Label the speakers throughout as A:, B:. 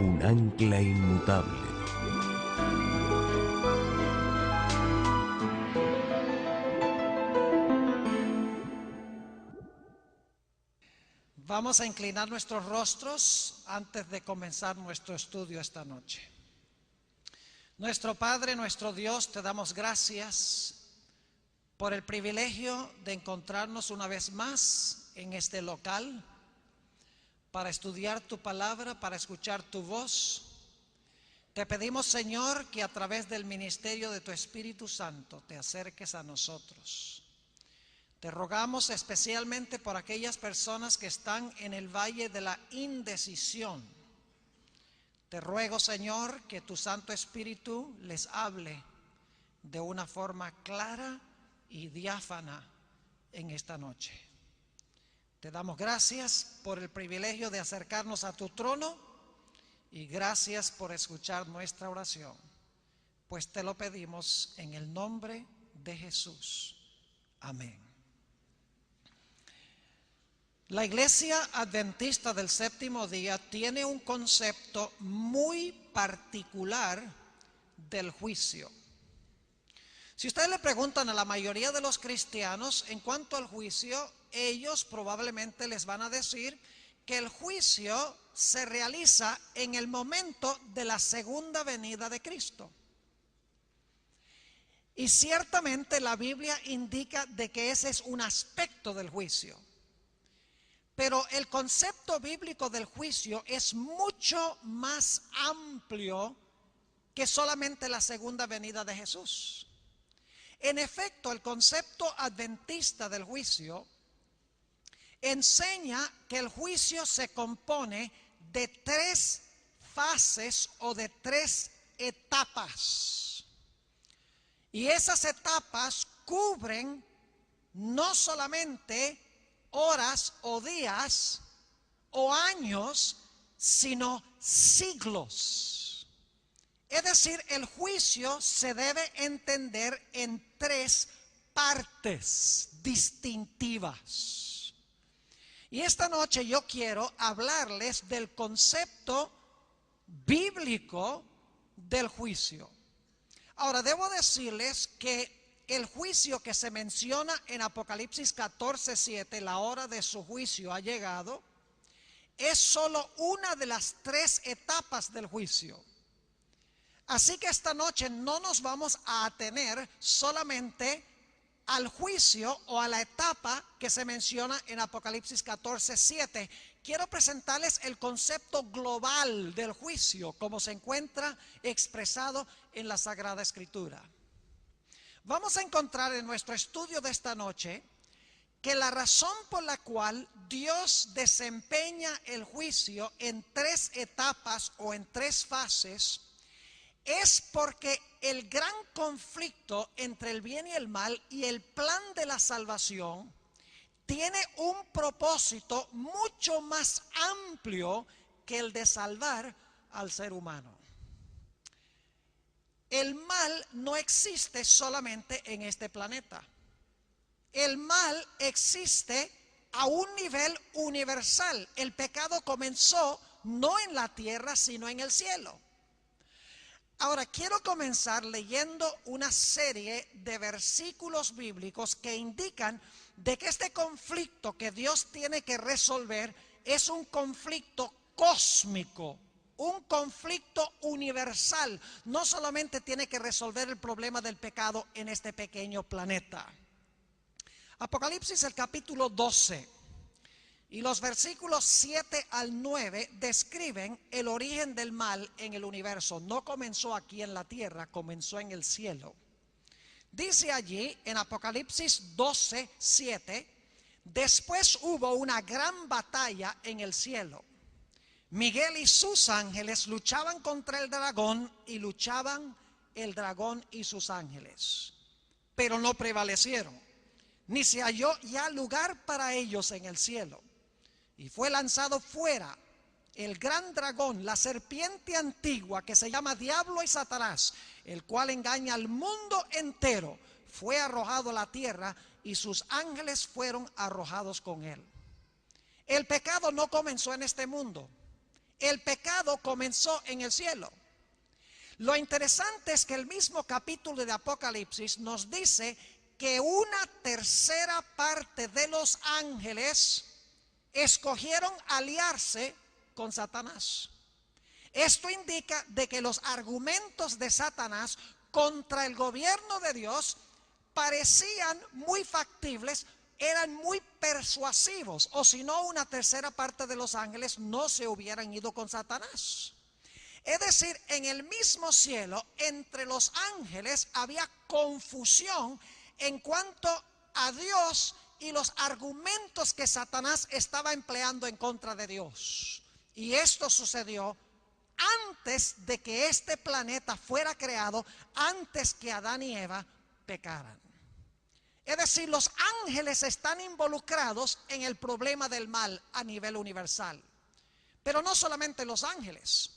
A: un ancla inmutable.
B: Vamos a inclinar nuestros rostros antes de comenzar nuestro estudio esta noche. Nuestro Padre, nuestro Dios, te damos gracias por el privilegio de encontrarnos una vez más en este local para estudiar tu palabra, para escuchar tu voz. Te pedimos, Señor, que a través del ministerio de tu Espíritu Santo te acerques a nosotros. Te rogamos especialmente por aquellas personas que están en el valle de la indecisión. Te ruego, Señor, que tu Santo Espíritu les hable de una forma clara y diáfana en esta noche. Te damos gracias por el privilegio de acercarnos a tu trono y gracias por escuchar nuestra oración, pues te lo pedimos en el nombre de Jesús. Amén. La Iglesia Adventista del Séptimo Día tiene un concepto muy particular del juicio. Si ustedes le preguntan a la mayoría de los cristianos en cuanto al juicio, ellos probablemente les van a decir que el juicio se realiza en el momento de la segunda venida de Cristo. Y ciertamente la Biblia indica de que ese es un aspecto del juicio. Pero el concepto bíblico del juicio es mucho más amplio que solamente la segunda venida de Jesús. En efecto, el concepto adventista del juicio enseña que el juicio se compone de tres fases o de tres etapas. Y esas etapas cubren no solamente horas o días o años, sino siglos. Es decir, el juicio se debe entender en tres partes distintivas. Y esta noche yo quiero hablarles del concepto bíblico del juicio. Ahora, debo decirles que el juicio que se menciona en Apocalipsis 14:7, la hora de su juicio ha llegado, es solo una de las tres etapas del juicio. Así que esta noche no nos vamos a atener solamente al juicio o a la etapa que se menciona en Apocalipsis 14:7. Quiero presentarles el concepto global del juicio como se encuentra expresado en la Sagrada Escritura. Vamos a encontrar en nuestro estudio de esta noche que la razón por la cual Dios desempeña el juicio en tres etapas o en tres fases es porque el gran conflicto entre el bien y el mal y el plan de la salvación tiene un propósito mucho más amplio que el de salvar al ser humano. El mal no existe solamente en este planeta. El mal existe a un nivel universal. El pecado comenzó no en la tierra, sino en el cielo. Ahora, quiero comenzar leyendo una serie de versículos bíblicos que indican de que este conflicto que Dios tiene que resolver es un conflicto cósmico, un conflicto universal. No solamente tiene que resolver el problema del pecado en este pequeño planeta. Apocalipsis, el capítulo 12 y los versículos 7 al 9 describen el origen del mal en el universo. No comenzó aquí en la tierra, comenzó en el cielo. Dice allí en Apocalipsis 12:7, después hubo una gran batalla en el cielo. Miguel y sus ángeles luchaban contra el dragón y luchaban el dragón y sus ángeles, pero no prevalecieron, ni se halló ya lugar para ellos en el cielo. Y fue lanzado fuera el gran dragón, la serpiente antigua que se llama Diablo y Satanás, el cual engaña al mundo entero. Fue arrojado a la tierra y sus ángeles fueron arrojados con él. El pecado no comenzó en este mundo. el pecado comenzó en el cielo. Lo interesante es que el mismo capítulo de Apocalipsis nos dice que una tercera parte de los ángeles escogieron aliarse con Satanás. Esto indica de que los argumentos de Satanás contra el gobierno de Dios parecían muy factibles, eran muy persuasivos, o si no, una tercera parte de los ángeles no se hubieran ido con Satanás. Es decir, en el mismo cielo, entre los ángeles había confusión en cuanto a Dios y los argumentos que Satanás estaba empleando en contra de Dios. Y esto sucedió antes de que este planeta fuera creado, antes que Adán y Eva pecaran. Es decir, los ángeles están involucrados en el problema del mal a nivel universal. Pero no solamente los ángeles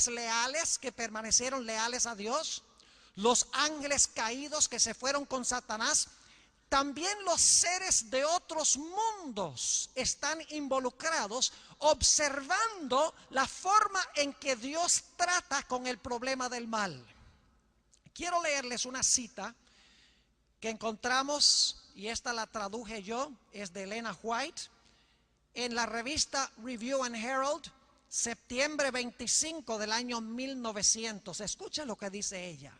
B: leales que permanecieron leales a Dios, los ángeles caídos que se fueron con Satanás, también los seres de otros mundos están involucrados, observando la forma en que Dios trata con el problema del mal. Quiero leerles una cita que encontramos, y esta la traduje yo, es de Elena White, en la revista Review and Herald, septiembre 25 del año 1900. Escucha lo que dice ella.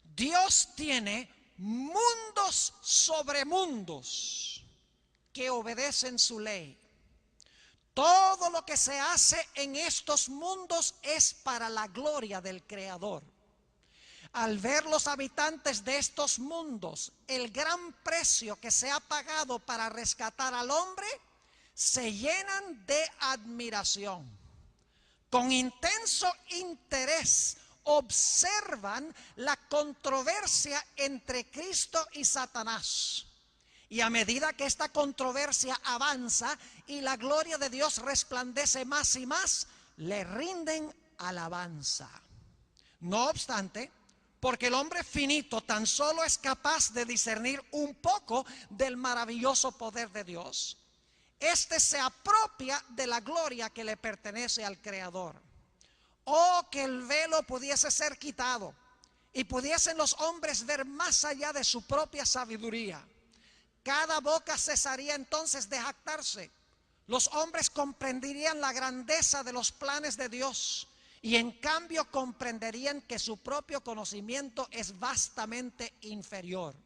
B: Dios tiene mundos sobre mundos que obedecen su ley. Todo lo que se hace en estos mundos es para la gloria del Creador. Al ver los habitantes de estos mundos el gran precio que se ha pagado para rescatar al hombre, se llenan de admiración. Con intenso interés observan la controversia entre Cristo y Satanás. Y a medida que esta controversia avanza y la gloria de Dios resplandece más y más, le rinden alabanza. No obstante, porque el hombre finito tan solo es capaz de discernir un poco del maravilloso poder de Dios, este se apropia de la gloria que le pertenece al Creador. Oh, que el velo pudiese ser quitado y pudiesen los hombres ver más allá de su propia sabiduría. Cada boca cesaría entonces de jactarse. Los hombres comprenderían la grandeza de los planes de Dios y en cambio comprenderían que su propio conocimiento es vastamente inferior.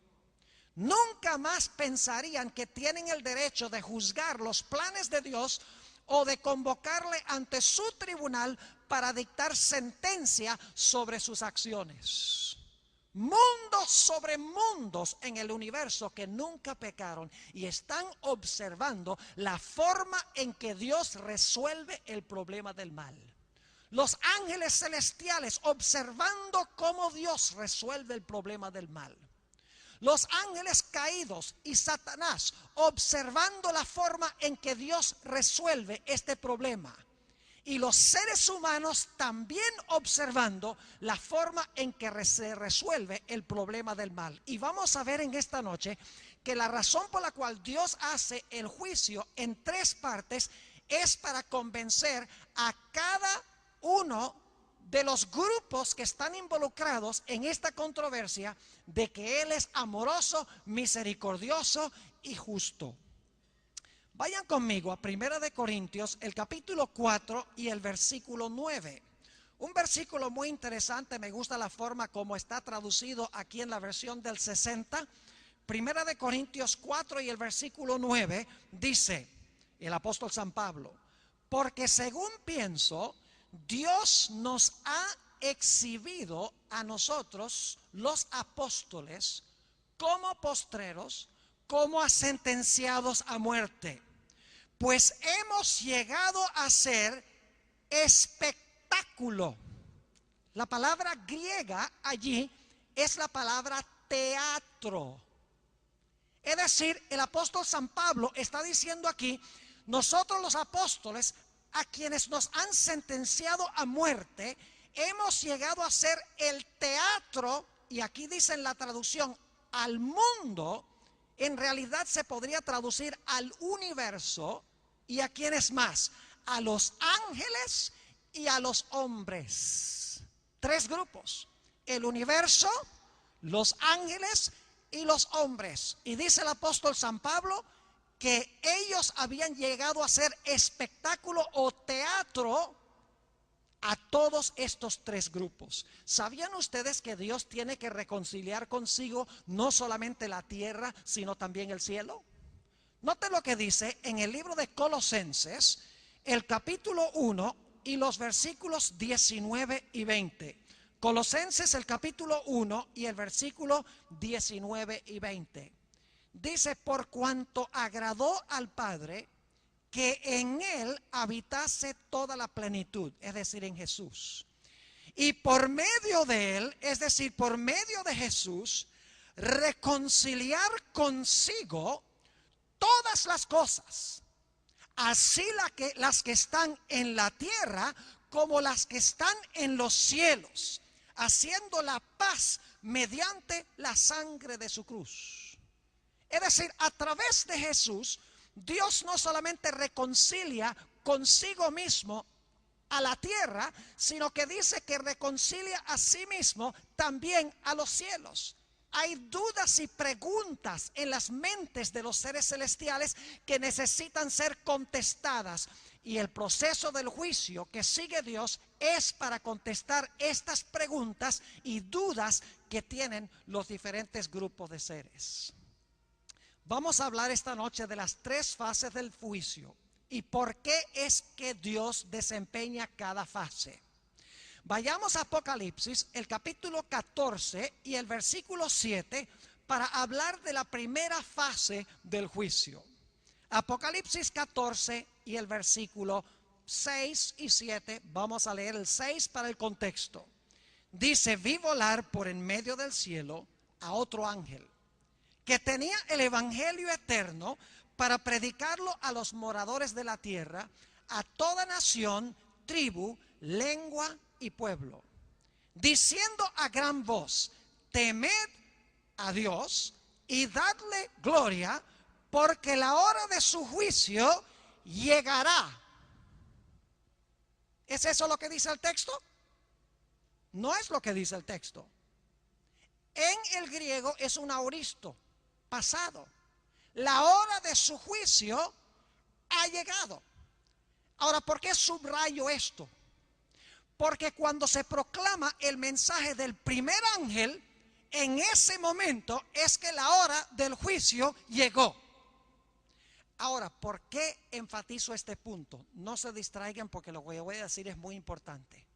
B: Nunca más pensarían que tienen el derecho de juzgar los planes de Dios o de convocarle ante su tribunal para dictar sentencia sobre sus acciones. Mundos sobre mundos en el universo que nunca pecaron y están observando la forma en que Dios resuelve el problema del mal. Los ángeles celestiales observando cómo Dios resuelve el problema del mal. Los ángeles caídos y Satanás observando la forma en que Dios resuelve este problema. Y los seres humanos también observando la forma en que se resuelve el problema del mal. Y vamos a ver en esta noche que la razón por la cual Dios hace el juicio en tres partes es para convencer a cada uno de los grupos que están involucrados en esta controversia de que Él es amoroso, misericordioso y justo. Vayan conmigo a 1 de Corintios, el capítulo 4 y el versículo 9. Un versículo muy interesante, me gusta la forma como está traducido aquí en la versión del 60. 1 de Corintios 4 y el versículo 9 dice el apóstol San Pablo: porque según pienso, Dios nos ha exhibido a nosotros, los apóstoles, como postreros, como a sentenciados a muerte, pues hemos llegado a ser espectáculo. La palabra griega allí es la palabra teatro. Es decir, el apóstol San Pablo está diciendo aquí: nosotros los apóstoles, a quienes nos han sentenciado a muerte, hemos llegado a ser el teatro, y aquí dice en la traducción al mundo, en realidad se podría traducir al universo, y a quienes más, a los ángeles y a los hombres. Tres grupos: el universo, los ángeles y los hombres. Y dice el apóstol San Pablo que ellos habían llegado a ser espectáculo o teatro a todos estos tres grupos. ¿Sabían ustedes que Dios tiene que reconciliar consigo no solamente la tierra, sino también el cielo? Note lo que dice en el libro de Colosenses, el capítulo 1 y los versículos 19 y 20. Colosenses, el capítulo 1 y el versículo 19 y 20. Dice: por cuanto agradó al Padre que en Él habitase toda la plenitud, es decir, en Jesús. Y por medio de Él, es decir, por medio de Jesús, reconciliar consigo todas las cosas, así las que están en la tierra como las que están en los cielos, haciendo la paz mediante la sangre de su cruz. Es decir, a través de Jesús, Dios no solamente reconcilia consigo mismo a la tierra, sino que dice que reconcilia a sí mismo también a los cielos. Hay dudas y preguntas en las mentes de los seres celestiales que necesitan ser contestadas. Y el proceso del juicio que sigue Dios es para contestar estas preguntas y dudas que tienen los diferentes grupos de seres. Vamos a hablar esta noche de las tres fases del juicio y por qué es que Dios desempeña cada fase. Vayamos a Apocalipsis, el capítulo 14 y el versículo 7, para hablar de la primera fase del juicio. Apocalipsis 14 y el versículo 6 y 7, vamos a leer el 6 para el contexto. Dice: vi volar por en medio del cielo a otro ángel, que tenía el evangelio eterno para predicarlo a los moradores de la tierra, a toda nación, tribu, lengua y pueblo, diciendo a gran voz: temed a Dios y dadle gloria, porque la hora de su juicio llegará. ¿Es eso lo que dice el texto? No es lo que dice el texto. En el griego es un aoristo, pasado. La hora de su juicio ha llegado. Ahora, ¿por qué subrayo esto? Porque cuando se proclama el mensaje del primer ángel, en ese momento es que la hora del juicio llegó. Ahora, ¿por qué enfatizo este punto? No se distraigan, porque lo que voy a decir es muy importante.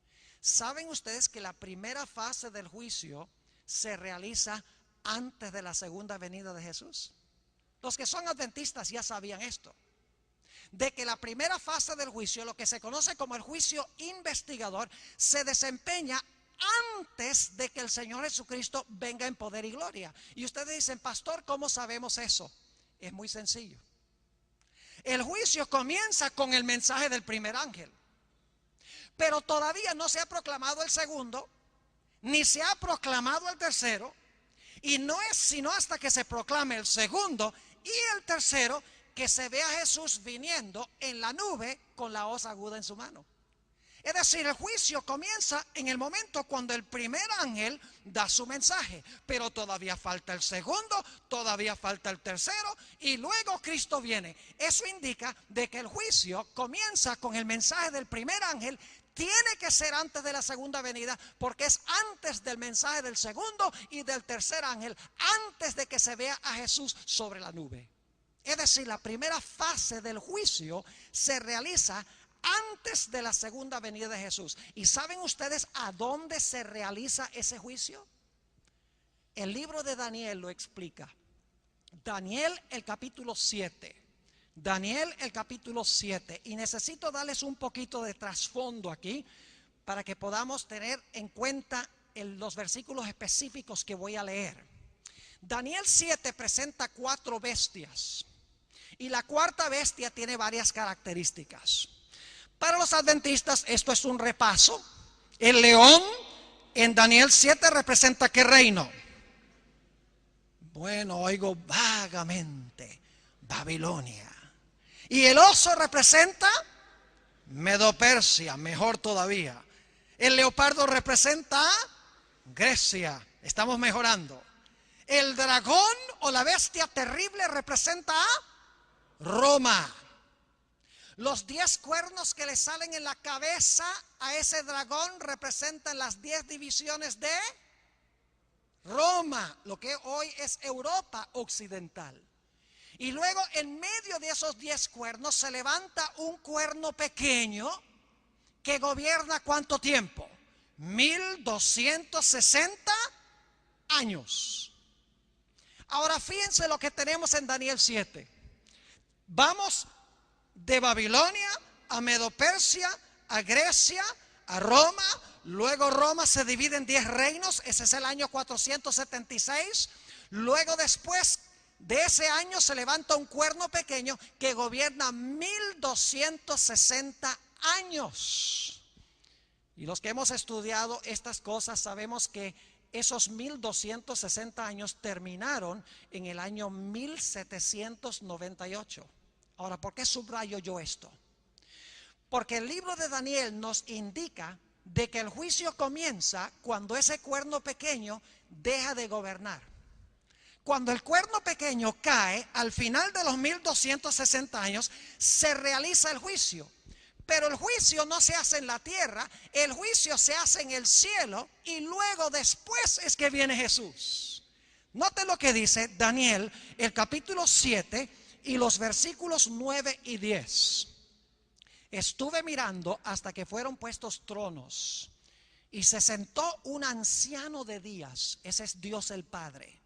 B: ¿Saben ustedes que la primera fase del juicio se realiza antes de la segunda venida de Jesús? Los que son adventistas ya sabían esto, de que la primera fase del juicio, lo que se conoce como el juicio investigador, se desempeña antes de que el Señor Jesucristo venga en poder y gloria. Y ustedes dicen: pastor, ¿cómo sabemos eso? Es muy sencillo. El juicio comienza con el mensaje del primer ángel, pero todavía no se ha proclamado el segundo, ni se ha proclamado el tercero, y no es sino hasta que se proclame el segundo y el tercero que se ve a Jesús viniendo en la nube con la hoz aguda en su mano. Es decir, el juicio comienza en el momento cuando el primer ángel da su mensaje, pero todavía falta el segundo, todavía falta el tercero, y luego Cristo viene. Eso indica de que el juicio comienza con el mensaje del primer ángel. Tiene que ser antes de la segunda venida, porque es antes del mensaje del segundo y del tercer ángel, antes de que se vea a Jesús sobre la nube. Es decir, la primera fase del juicio se realiza antes de la segunda venida de Jesús. ¿Y saben ustedes a dónde se realiza ese juicio? El libro de Daniel lo explica. Daniel, el capítulo 7. Daniel, el capítulo 7. Y necesito darles un poquito de trasfondo aquí para que podamos tener en cuenta los versículos específicos que voy a leer. Daniel 7 presenta 4 bestias. Y la cuarta bestia tiene varias características. Para los adventistas esto es un repaso. El león en Daniel 7 representa ¿qué reino? Bueno, oigo vagamente: Babilonia. Y el oso representa Medo-Persia, mejor todavía. El leopardo representa a Grecia, estamos mejorando. El dragón o la bestia terrible representa a Roma. Los 10 cuernos que le salen en la cabeza a ese dragón representan las 10 divisiones de Roma, lo que hoy es Europa occidental. Y luego en medio de esos 10 cuernos se levanta un cuerno pequeño que gobierna ¿cuánto tiempo? 1260 años. Ahora fíjense lo que tenemos en Daniel 7. Vamos de Babilonia a Medo-Persia, a Grecia, a Roma. Luego Roma se divide en 10 reinos, ese es el año 476. Luego después de ese año se levanta un cuerno pequeño que gobierna 1260 años. Y los que hemos estudiado estas cosas sabemos que esos 1260 años terminaron en el año 1798. Ahora, ¿por qué subrayo yo esto? Porque el libro de Daniel nos indica de que el juicio comienza cuando ese cuerno pequeño deja de gobernar. Cuando el cuerno pequeño cae, al final de los 1260 años, se realiza el juicio. Pero el juicio no se hace en la tierra, el juicio se hace en el cielo y luego después es que viene Jesús. Note lo que dice Daniel, el capítulo 7 y los versículos 9 y 10. Estuve mirando hasta que fueron puestos tronos y se sentó un anciano de días, ese es Dios el Padre,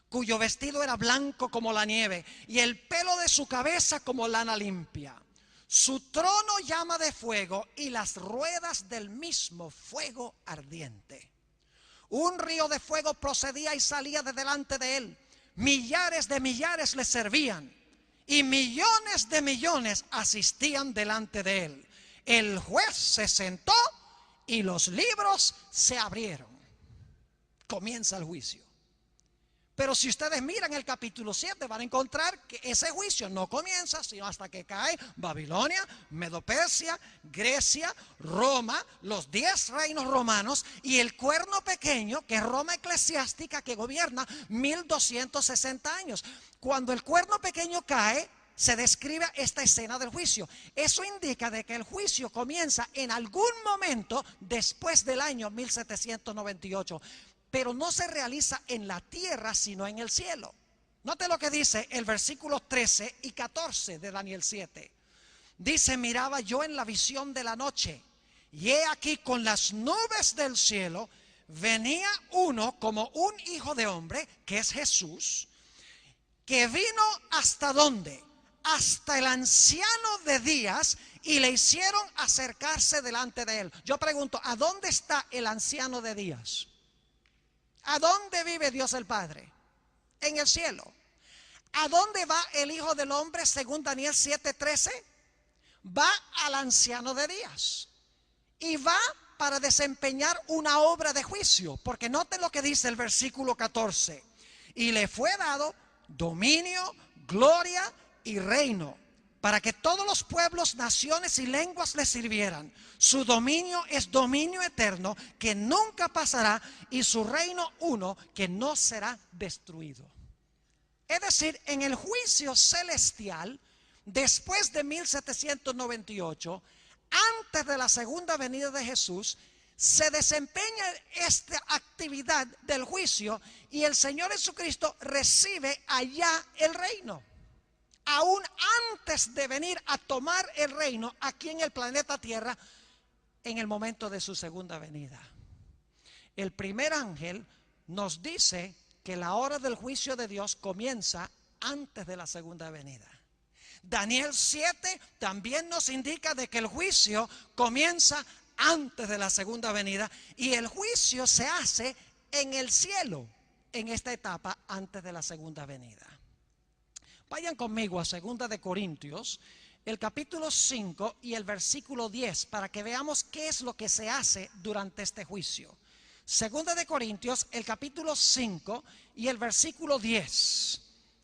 B: cuyo vestido era blanco como la nieve y el pelo de su cabeza como lana limpia. Su trono llama de fuego y las ruedas del mismo fuego ardiente. Un río de fuego procedía y salía de delante de él. Millares de millares le servían y millones de millones asistían delante de él. El juez se sentó y los libros se abrieron. Comienza el juicio. Pero si ustedes miran el capítulo 7 van a encontrar que ese juicio no comienza sino hasta que cae Babilonia, Medo-Persia, Grecia, Roma, los 10 reinos romanos y el cuerno pequeño que es Roma eclesiástica que gobierna 1260 años. Cuando el cuerno pequeño cae se describe esta escena del juicio. Eso indica de que el juicio comienza en algún momento después del año 1798. Pero no se realiza en la tierra, sino en el cielo. Note lo que dice el versículo 13 y 14 de Daniel 7. Dice, miraba yo en la visión de la noche, y he aquí con las nubes del cielo, venía uno como un hijo de hombre, que es Jesús, que vino hasta ¿dónde? Hasta el anciano de días, y le hicieron acercarse delante de él. Yo pregunto, ¿a dónde está el anciano de días? ¿A dónde vive Dios el Padre? En el cielo. ¿A dónde va el Hijo del Hombre según Daniel 7:13? Va al anciano de días. Y va para desempeñar una obra de juicio. Porque noten lo que dice el versículo 14. Y le fue dado dominio, gloria y reino, para que todos los pueblos, naciones y lenguas le sirvieran. Su dominio es dominio eterno que nunca pasará y su reino uno que no será destruido. Es decir, en el juicio celestial, después de 1798, antes de la segunda venida de Jesús, se desempeña esta actividad del juicio y el Señor Jesucristo recibe allá el reino. Aún antes de venir a tomar el reino aquí en el planeta Tierra, en el momento de su segunda venida. El primer ángel nos dice que la hora del juicio de Dios comienza antes de la segunda venida. Daniel 7 también nos indica de que el juicio comienza antes de la segunda venida y el juicio se hace en el cielo en esta etapa antes de la segunda venida. Vayan conmigo a 2 de Corintios, el capítulo 5 y el versículo 10, para que veamos qué es lo que se hace durante este juicio. 2 de Corintios, el capítulo 5 y el versículo 10.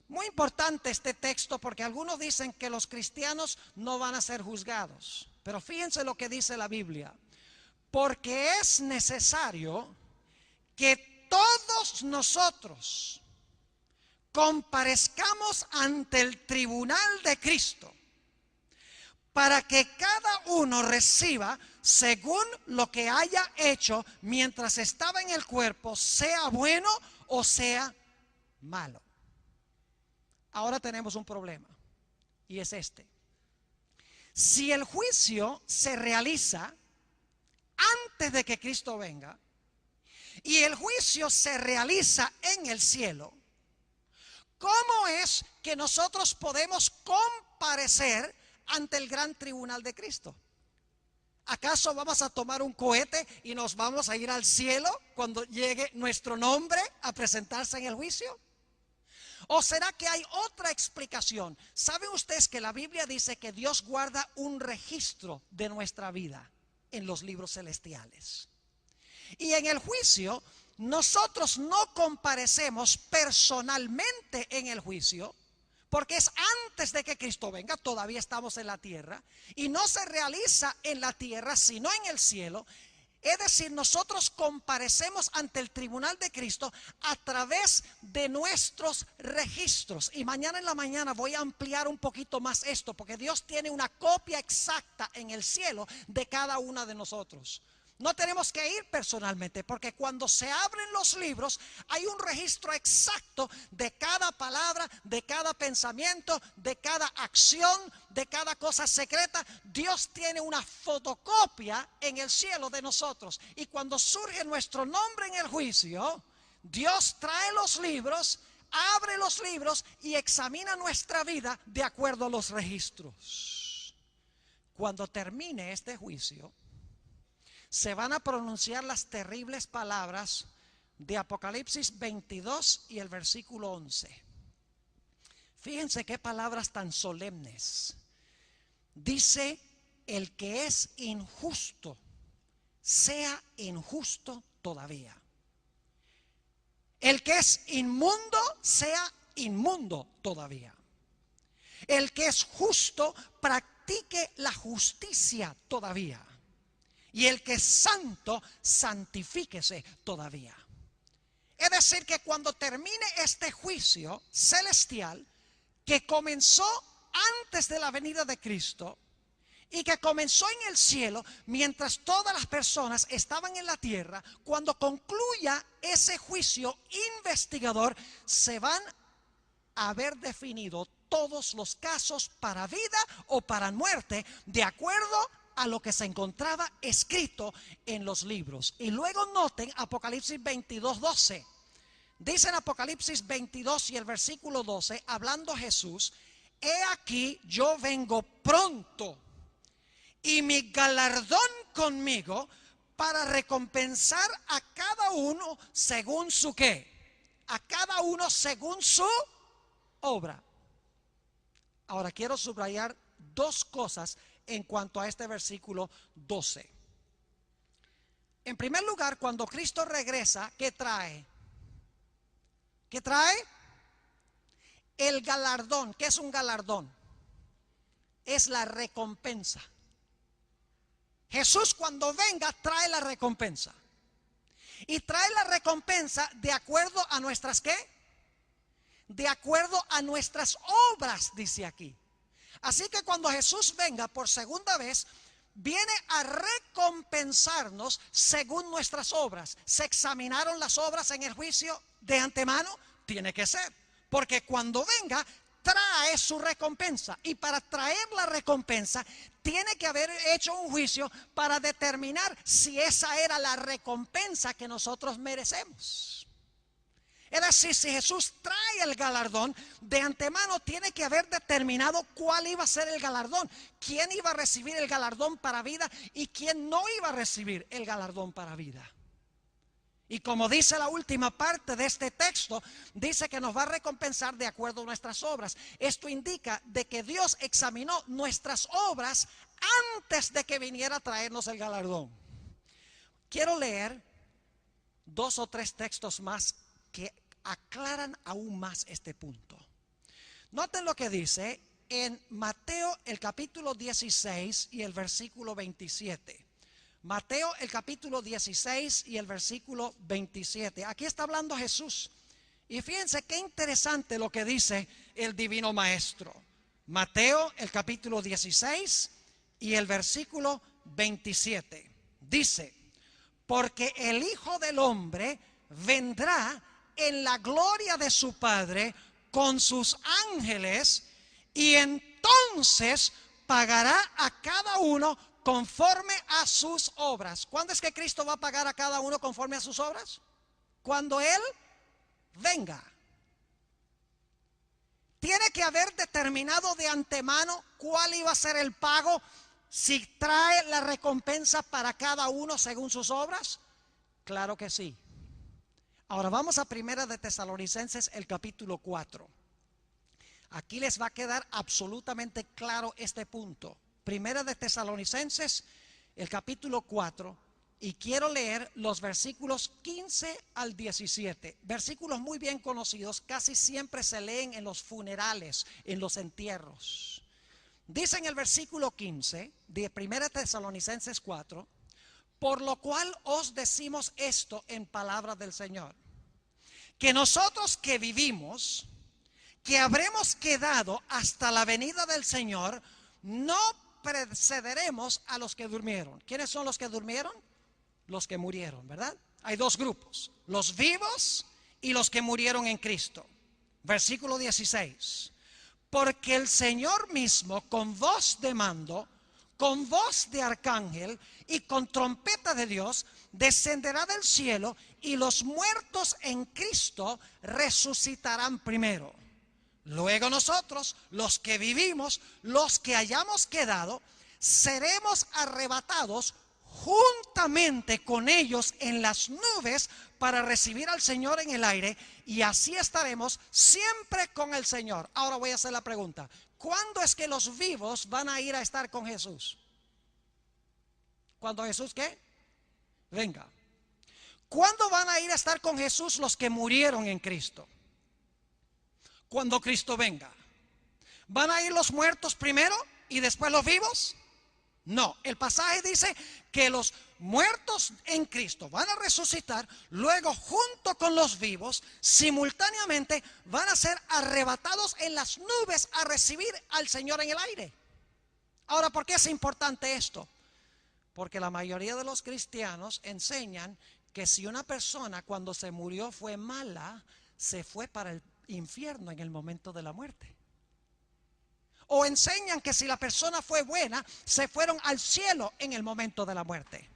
B: Muy importante este texto porque algunos dicen que los cristianos no van a ser juzgados. Pero fíjense lo que dice la Biblia. Porque es necesario que todos nosotros comparezcamos ante el tribunal de Cristo, para que cada uno reciba según lo que haya hecho mientras estaba en el cuerpo, sea bueno o sea malo. Ahora tenemos un problema, y es este. Si el juicio se realiza antes de que Cristo venga, y el juicio se realiza en el cielo, ¿cómo es que nosotros podemos comparecer ante el gran tribunal de Cristo? ¿Acaso vamos a tomar un cohete y nos vamos a ir al cielo cuando llegue nuestro nombre a presentarse en el juicio? ¿O será que hay otra explicación? ¿Saben ustedes que la Biblia dice que Dios guarda un registro de nuestra vida en los libros celestiales? Y en el juicio, nosotros no comparecemos personalmente en el juicio, porque es antes de que Cristo venga, todavía estamos en la tierra, y no se realiza en la tierra, sino en el cielo. Es decir, nosotros comparecemos ante el tribunal de Cristo a través de nuestros registros. Y mañana en la mañana voy a ampliar un poquito más esto, porque Dios tiene una copia exacta en el cielo de cada una de nosotros. No tenemos que ir personalmente, porque cuando se abren los libros hay un registro exacto de cada palabra, de cada pensamiento, de cada acción, de cada cosa secreta. Dios tiene una fotocopia en el cielo de nosotros. Y cuando surge nuestro nombre en el juicio, Dios trae los libros, abre los libros y examina nuestra vida de acuerdo a los registros. Cuando termine este juicio, se van a pronunciar las terribles palabras de Apocalipsis 22 y el versículo 11. Fíjense qué palabras tan solemnes. Dice: el que es injusto, sea injusto todavía. El que es inmundo, sea inmundo todavía. El que es justo, practique la justicia todavía. Y el que es santo, santifíquese todavía. Es decir, que cuando termine este juicio celestial, que comenzó antes de la venida de Cristo y que comenzó en el cielo mientras todas las personas estaban en la tierra, cuando concluya ese juicio investigador, se van a haber definido todos los casos para vida o para muerte, de acuerdo a lo que se encontraba escrito en los libros. Y luego noten Apocalipsis 22, 12. Dice en Apocalipsis 22 y el versículo 12, hablando Jesús: he aquí yo vengo pronto, y mi galardón conmigo, para recompensar a cada uno según su ¿qué? A cada uno según su obra. Ahora quiero subrayar dos cosas en cuanto a este versículo 12. En primer lugar, cuando Cristo regresa, ¿qué trae? ¿Qué trae? El galardón. ¿Qué es un galardón? Es la recompensa. Jesús, cuando venga, trae la recompensa. Y trae la recompensa de acuerdo a nuestras ¿qué? De acuerdo a nuestras obras, dice aquí. Así que cuando Jesús venga por segunda vez, viene a recompensarnos según nuestras obras. ¿Se examinaron las obras en el juicio de antemano? Tiene que ser, porque cuando venga trae su recompensa, y para traer la recompensa tiene que haber hecho un juicio para determinar si esa era la recompensa que nosotros merecemos. Es decir, si Jesús trae el galardón, de antemano tiene que haber determinado cuál iba a ser el galardón, quién iba a recibir el galardón para vida y quién no iba a recibir el galardón para vida. Y como dice la última parte de este texto, dice que nos va a recompensar de acuerdo a nuestras obras. Esto indica de que Dios examinó nuestras obras antes de que viniera a traernos el galardón. Quiero leer dos o tres textos más que aclaran aún más este punto. Noten lo que dice en Mateo el capítulo 16 y el versículo 27. Mateo el capítulo 16 y el versículo 27. Aquí está hablando Jesús. Y fíjense qué interesante lo que dice el Divino Maestro. Mateo el capítulo 16 y el versículo 27. Dice: porque el Hijo del Hombre vendrá en la gloria de su Padre con sus ángeles, y entonces pagará a cada uno conforme a sus obras. ¿Cuándo es que Cristo va a pagar a cada uno conforme a sus obras? Cuando Él venga. Tiene que haber determinado de antemano cuál iba a ser el pago, si trae la recompensa para cada uno según sus obras. Claro que sí. Ahora vamos a Primera de Tesalonicenses el capítulo 4. Aquí les va a quedar absolutamente claro este punto. Primera de Tesalonicenses el capítulo 4, y quiero leer los versículos 15 al 17. Versículos muy bien conocidos, casi siempre se leen en los funerales, en los entierros. Dice en el versículo 15 de Primera Tesalonicenses 4: por lo cual os decimos esto en palabra del Señor, que nosotros que vivimos, que habremos quedado hasta la venida del Señor, no precederemos a los que durmieron. ¿Quiénes son los que durmieron? Los que murieron, ¿verdad? Hay dos grupos: los vivos y los que murieron en Cristo. Versículo 16: porque el Señor mismo, con voz de mando, con voz de arcángel y con trompeta de Dios, descenderá del cielo, y los muertos en Cristo resucitarán primero. Luego nosotros, los que vivimos, los que hayamos quedado, seremos arrebatados juntamente con ellos en las nubes para recibir al Señor en el aire, y así estaremos siempre con el Señor. Ahora voy a hacer la pregunta: ¿cuándo es que los vivos van a ir a estar con Jesús? ¿Cuándo Jesús qué? Venga. ¿Cuándo van a ir a estar con Jesús los que murieron en Cristo? Cuando Cristo venga. ¿Van a ir los muertos primero y después los vivos? No, el pasaje dice que los muertos en Cristo van a resucitar, luego junto con los vivos, simultáneamente van a ser arrebatados en las nubes a recibir al Señor en el aire. Ahora, ¿por qué es importante esto? Porque la mayoría de los cristianos enseñan que si una persona cuando se murió fue mala, se fue para el infierno en el momento de la muerte. O enseñan que si la persona fue buena, se fueron al cielo en el momento de la muerte.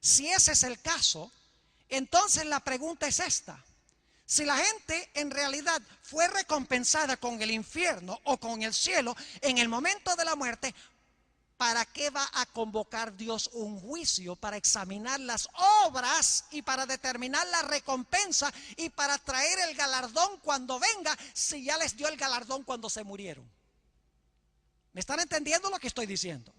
B: Si ese es el caso, entonces la pregunta es esta: si la gente en realidad fue recompensada con el infierno o con el cielo en el momento de la muerte, ¿para qué va a convocar Dios un juicio para examinar las obras y para determinar la recompensa y para traer el galardón cuando venga, si ya les dio el galardón cuando se murieron? ¿Me están entendiendo lo que estoy diciendo?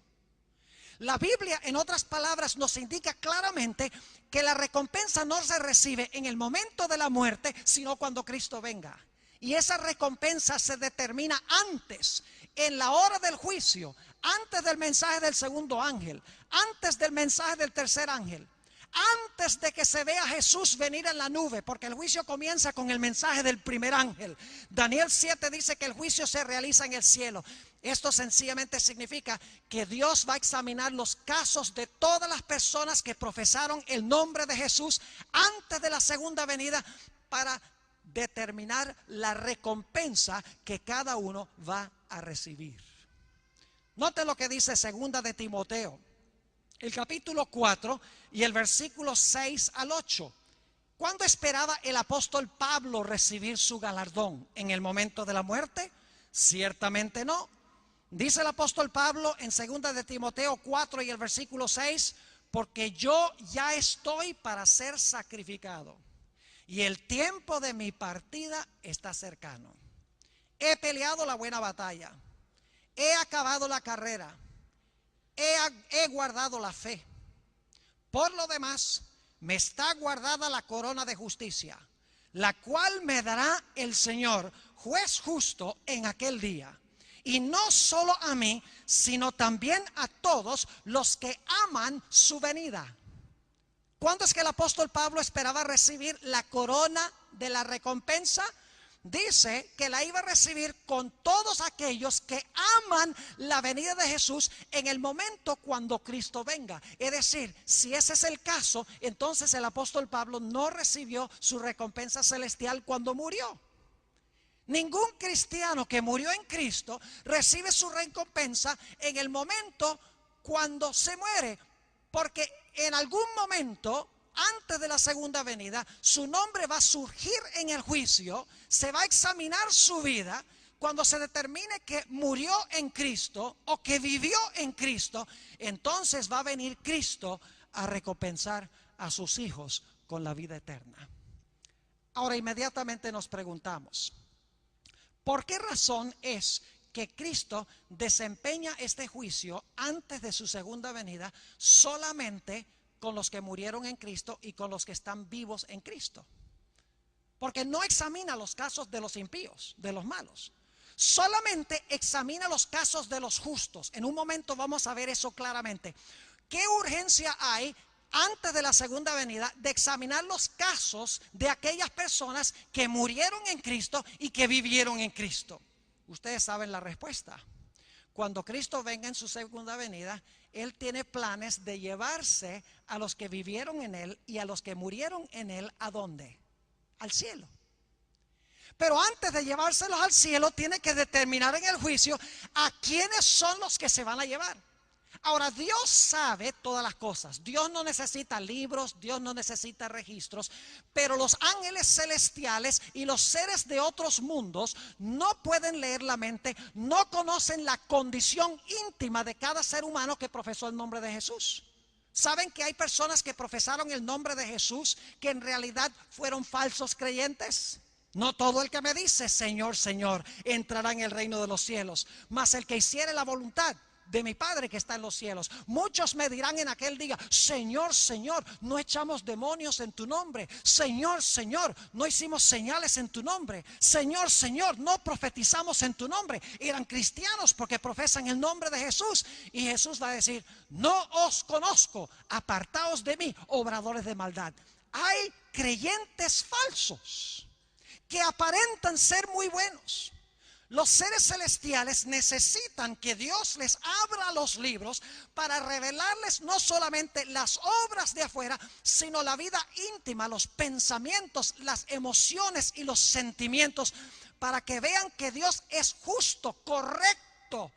B: La Biblia, en otras palabras, nos indica claramente que la recompensa no se recibe en el momento de la muerte, sino cuando Cristo venga. Y esa recompensa se determina antes, en la hora del juicio, antes del mensaje del segundo ángel, antes del mensaje del tercer ángel, antes de que se vea a Jesús venir en la nube, porque el juicio comienza con el mensaje del primer ángel. Daniel 7 dice que el juicio se realiza en el cielo. Esto sencillamente significa que Dios va a examinar los casos de todas las personas que profesaron el nombre de Jesús antes de la segunda venida, para determinar la recompensa que cada uno va a recibir. Note lo que dice segunda de Timoteo, el capítulo 4 y el versículo 6 al 8. ¿Cuándo esperaba el apóstol Pablo recibir su galardón? ¿En el momento de la muerte? Ciertamente no. Dice el apóstol Pablo en segunda de Timoteo 4 y el versículo 6: porque yo ya estoy para ser sacrificado, y el tiempo de mi partida está cercano. He peleado la buena batalla, he acabado la carrera, he guardado la fe. Por lo demás, me está guardada la corona de justicia, la cual me dará el Señor, juez justo, en aquel día. y no solo a mí, sino también a todos los que aman su venida. ¿Cuándo es que el apóstol Pablo esperaba recibir la corona de la recompensa? Dice que la iba a recibir con todos aquellos que aman la venida de Jesús en el momento cuando Cristo venga. Es decir, si ese es el caso, entonces el apóstol Pablo no recibió su recompensa celestial cuando murió. Ningún cristiano que murió en Cristo recibe su recompensa en el momento cuando se muere, porque en algún momento antes de la segunda venida, su nombre va a surgir en el juicio, se va a examinar su vida. Cuando se determine que murió en Cristo o que vivió en Cristo, entonces va a venir Cristo a recompensar a sus hijos con la vida eterna. Ahora inmediatamente nos preguntamos, ¿por qué razón es que Cristo desempeña este juicio antes de su segunda venida solamente con los que murieron en Cristo y con los que están vivos en Cristo? Porque no examina los casos de los impíos, de los malos. Solamente examina los casos de los justos. En un momento vamos a ver eso claramente. ¿Qué urgencia hay antes de la segunda venida de examinar los casos de aquellas personas que murieron en Cristo y que vivieron en Cristo? Ustedes saben la respuesta. Cuando Cristo venga en su segunda venida, Él tiene planes de llevarse a los que vivieron en Él y a los que murieron en Él. ¿A dónde? Al cielo. Pero antes de llevárselos al cielo, tiene que determinar en el juicio a quiénes son los que se van a llevar. Ahora, Dios sabe todas las cosas. Dios no necesita libros, Dios no necesita registros, pero los ángeles celestiales y los seres de otros mundos no pueden leer la mente, no conocen la condición íntima de cada ser humano que profesó el nombre de Jesús. ¿Saben que hay personas que profesaron el nombre de Jesús que en realidad fueron falsos creyentes? No todo el que me dice Señor, Señor entrará en el reino de los cielos, mas el que hiciere la voluntad de mi Padre que está en los cielos. Muchos me dirán en aquel día, Señor, Señor, no echamos demonios en tu nombre. Señor, Señor, no hicimos señales en tu nombre. Señor, Señor, no profetizamos en tu nombre. Eran cristianos porque profesan el nombre de Jesús. Y Jesús va a decir, no os conozco, apartaos de mí, obradores de maldad. Hay creyentes falsos que aparentan ser muy buenos. Los seres celestiales necesitan que Dios les abra los libros para revelarles no solamente las obras de afuera, sino la vida íntima, los pensamientos, las emociones y los sentimientos, para que vean que Dios es justo, correcto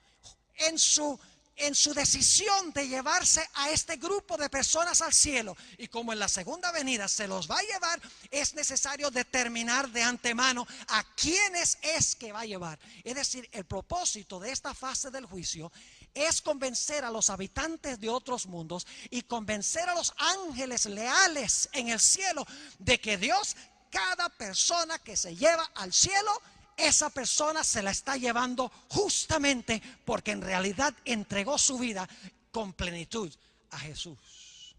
B: en su decisión de llevarse a este grupo de personas al cielo. Y como en la segunda venida se los va a llevar, es necesario determinar de antemano a quiénes es que va a llevar. Es decir, el propósito de esta fase del juicio es convencer a los habitantes de otros mundos y convencer a los ángeles leales en el cielo de que Dios, cada persona que se lleva al cielo, esa persona se la está llevando justamente porque en realidad entregó su vida con plenitud a Jesús.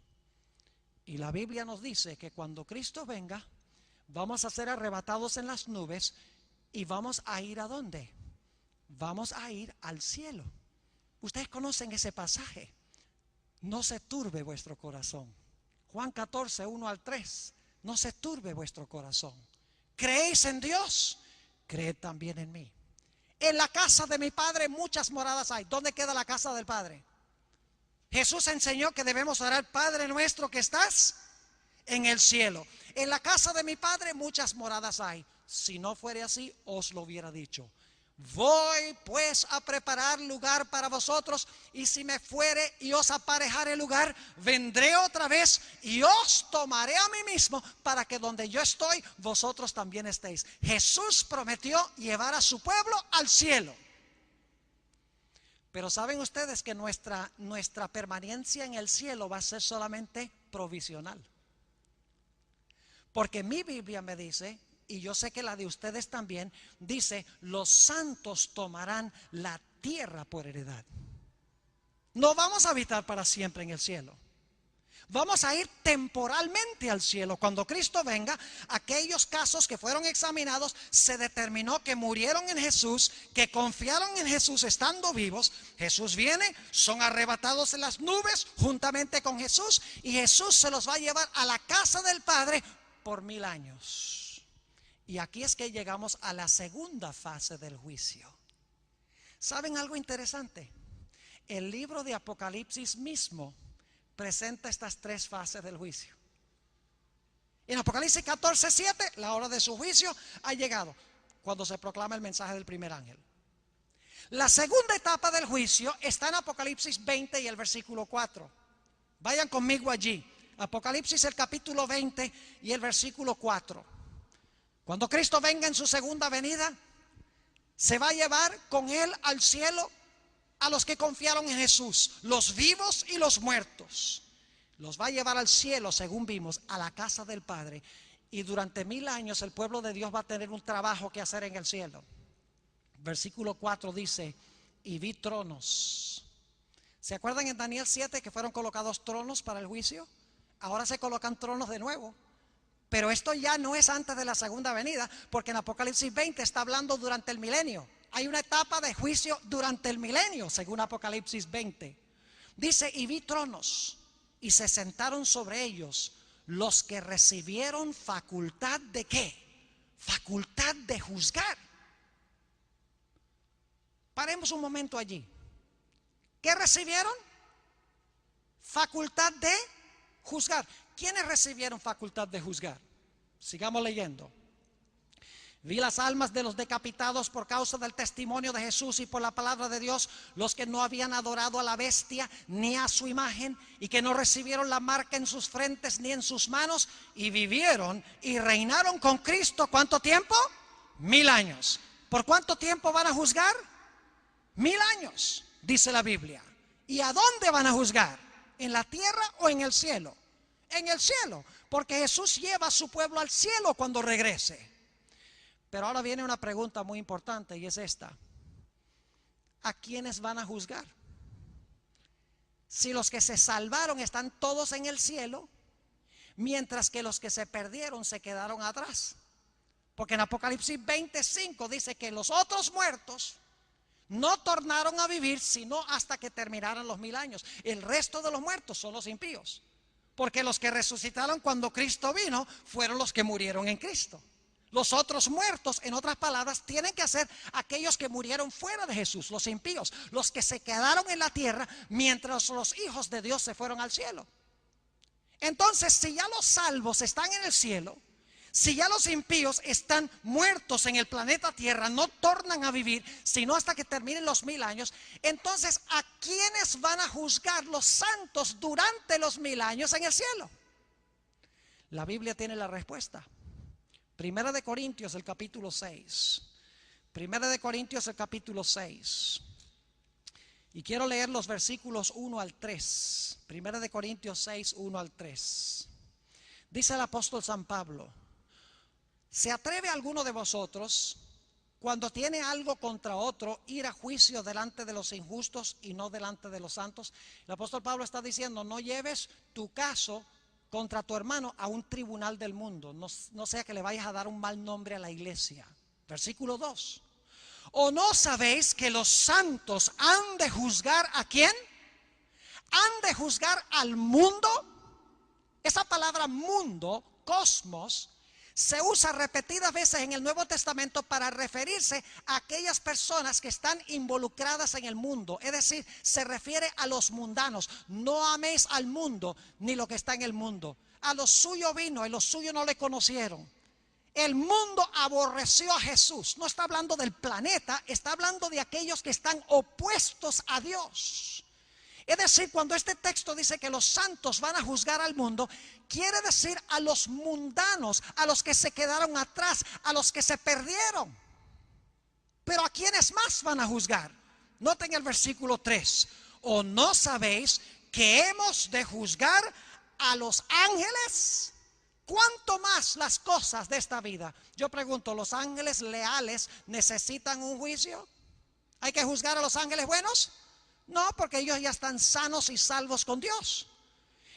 B: Y la Biblia nos dice que cuando Cristo venga, vamos a ser arrebatados en las nubes y vamos a ir ¿a dónde? Vamos a ir al cielo. Ustedes conocen ese pasaje. No se turbe vuestro corazón. Juan 14, 1 al 3. No se turbe vuestro corazón. ¿Creéis en Dios? Creed también en mí. En la casa de mi Padre muchas moradas hay. ¿Dónde queda la casa del Padre? Jesús enseñó que debemos orar, Padre nuestro que estás en el cielo. En la casa de mi Padre muchas moradas hay. Si no fuere así, os lo hubiera dicho. Voy pues a preparar lugar para vosotros, y si me fuere y os aparejare lugar, vendré otra vez y os tomaré a mí mismo, para que donde yo estoy, vosotros también estéis. Jesús prometió llevar a su pueblo al cielo. Pero saben ustedes que nuestra permanencia en el cielo va a ser solamente provisional. Porque mi Biblia me dice, y yo sé que la de ustedes también, dice, los santos tomarán la tierra por heredad. No vamos a habitar para siempre en el cielo. Vamos a ir temporalmente al cielo. Cuando Cristo venga, aquellos casos que fueron examinados, se determinó que murieron en Jesús, que confiaron en Jesús estando vivos. Jesús viene, son arrebatados en las nubes juntamente con Jesús, y Jesús se los va a llevar a la casa del Padre por 1000 años. Y aquí es que llegamos a la segunda fase del juicio. ¿Saben algo interesante? El libro de Apocalipsis mismo presenta estas 3 fases del juicio. En Apocalipsis 14:7, la hora de su juicio ha llegado, cuando se proclama el mensaje del primer ángel. La segunda etapa del juicio está en Apocalipsis 20 y el versículo 4. Vayan conmigo allí. Apocalipsis el capítulo 20 y el versículo 4. Cuando Cristo venga en su segunda venida, se va a llevar con él al cielo a los que confiaron en Jesús, los vivos y los muertos. Los va a llevar al cielo, según vimos, a la casa del Padre. Y durante 1000 años el pueblo de Dios va a tener un trabajo que hacer en el cielo. Versículo 4 dice: y vi tronos. ¿Se acuerdan en Daniel 7 que fueron colocados tronos para el juicio? Ahora se colocan tronos de nuevo. Pero esto ya no es antes de la segunda venida, porque en Apocalipsis 20 está hablando durante el milenio. Hay una etapa de juicio durante el milenio, según Apocalipsis 20. Dice: y vi tronos, y se sentaron sobre ellos los que recibieron facultad de ¿qué? Facultad de juzgar. Paremos un momento allí. ¿Qué recibieron? Facultad de juzgar. ¿Quiénes recibieron facultad de juzgar? Sigamos leyendo. Vi las almas de los decapitados por causa del testimonio de Jesús y por la palabra de Dios, los que no habían adorado a la bestia ni a su imagen, y que no recibieron la marca en sus frentes ni en sus manos, y vivieron y reinaron con Cristo. ¿Cuánto tiempo? 1000 años. ¿Por cuánto tiempo van a juzgar? 1000 años, dice la Biblia. ¿Y a dónde van a juzgar? ¿En la tierra o en el cielo? En el cielo, porque Jesús lleva a su pueblo al cielo cuando regrese. Pero ahora viene una pregunta muy importante, y es esta: ¿a quiénes van a juzgar? Si los que se salvaron están todos en el cielo, mientras que los que se perdieron se quedaron atrás. Porque en Apocalipsis 25 dice que los otros muertos no tornaron a vivir sino hasta que terminaran los 1000 años. El resto de los muertos son los impíos, porque los que resucitaron cuando Cristo vino fueron los que murieron en Cristo. Los otros muertos, en otras palabras, tienen que ser aquellos que murieron fuera de Jesús, los impíos, los que se quedaron en la tierra mientras los hijos de Dios se fueron al cielo. Entonces, si ya los salvos están en el cielo, si ya los impíos están muertos en el planeta Tierra, no tornan a vivir sino hasta que terminen los 1000 años, entonces, ¿a quiénes van a juzgar los santos durante los 1000 años en el cielo? La Biblia tiene la respuesta. Primera de Corintios, el capítulo 6. Primera de Corintios, el capítulo 6. Y quiero leer los versículos 1 al 3. Primera de Corintios 6, 1 al 3. Dice el apóstol San Pablo: ¿se atreve alguno de vosotros, cuando tiene algo contra otro, ir a juicio delante de los injustos y no delante de los santos? El apóstol Pablo está diciendo: no lleves tu caso contra tu hermano a un tribunal del mundo, no sea que le vayas a dar un mal nombre a la iglesia. Versículo 2. ¿O no sabéis que los santos han de juzgar a quién? Han de juzgar al mundo. Esa palabra mundo, cosmos, se usa repetidas veces en el Nuevo Testamento para referirse a aquellas personas que están involucradas en el mundo. Es decir, se refiere a los mundanos. No améis al mundo ni lo que está en el mundo. A los suyos vino y los suyos no le conocieron. El mundo aborreció a Jesús. No está hablando del planeta, está hablando de aquellos que están opuestos a Dios. Es decir, cuando este texto dice que los santos van a juzgar al mundo, quiere decir a los mundanos, a los que se quedaron atrás, a los que se perdieron. Pero ¿a quiénes más van a juzgar? Noten el versículo 3. ¿O no sabéis que hemos de juzgar a los ángeles? ¿Cuánto más las cosas de esta vida? Yo pregunto, ¿los ángeles leales necesitan un juicio? ¿Hay que juzgar a los ángeles buenos? No, porque ellos ya están sanos y salvos con Dios.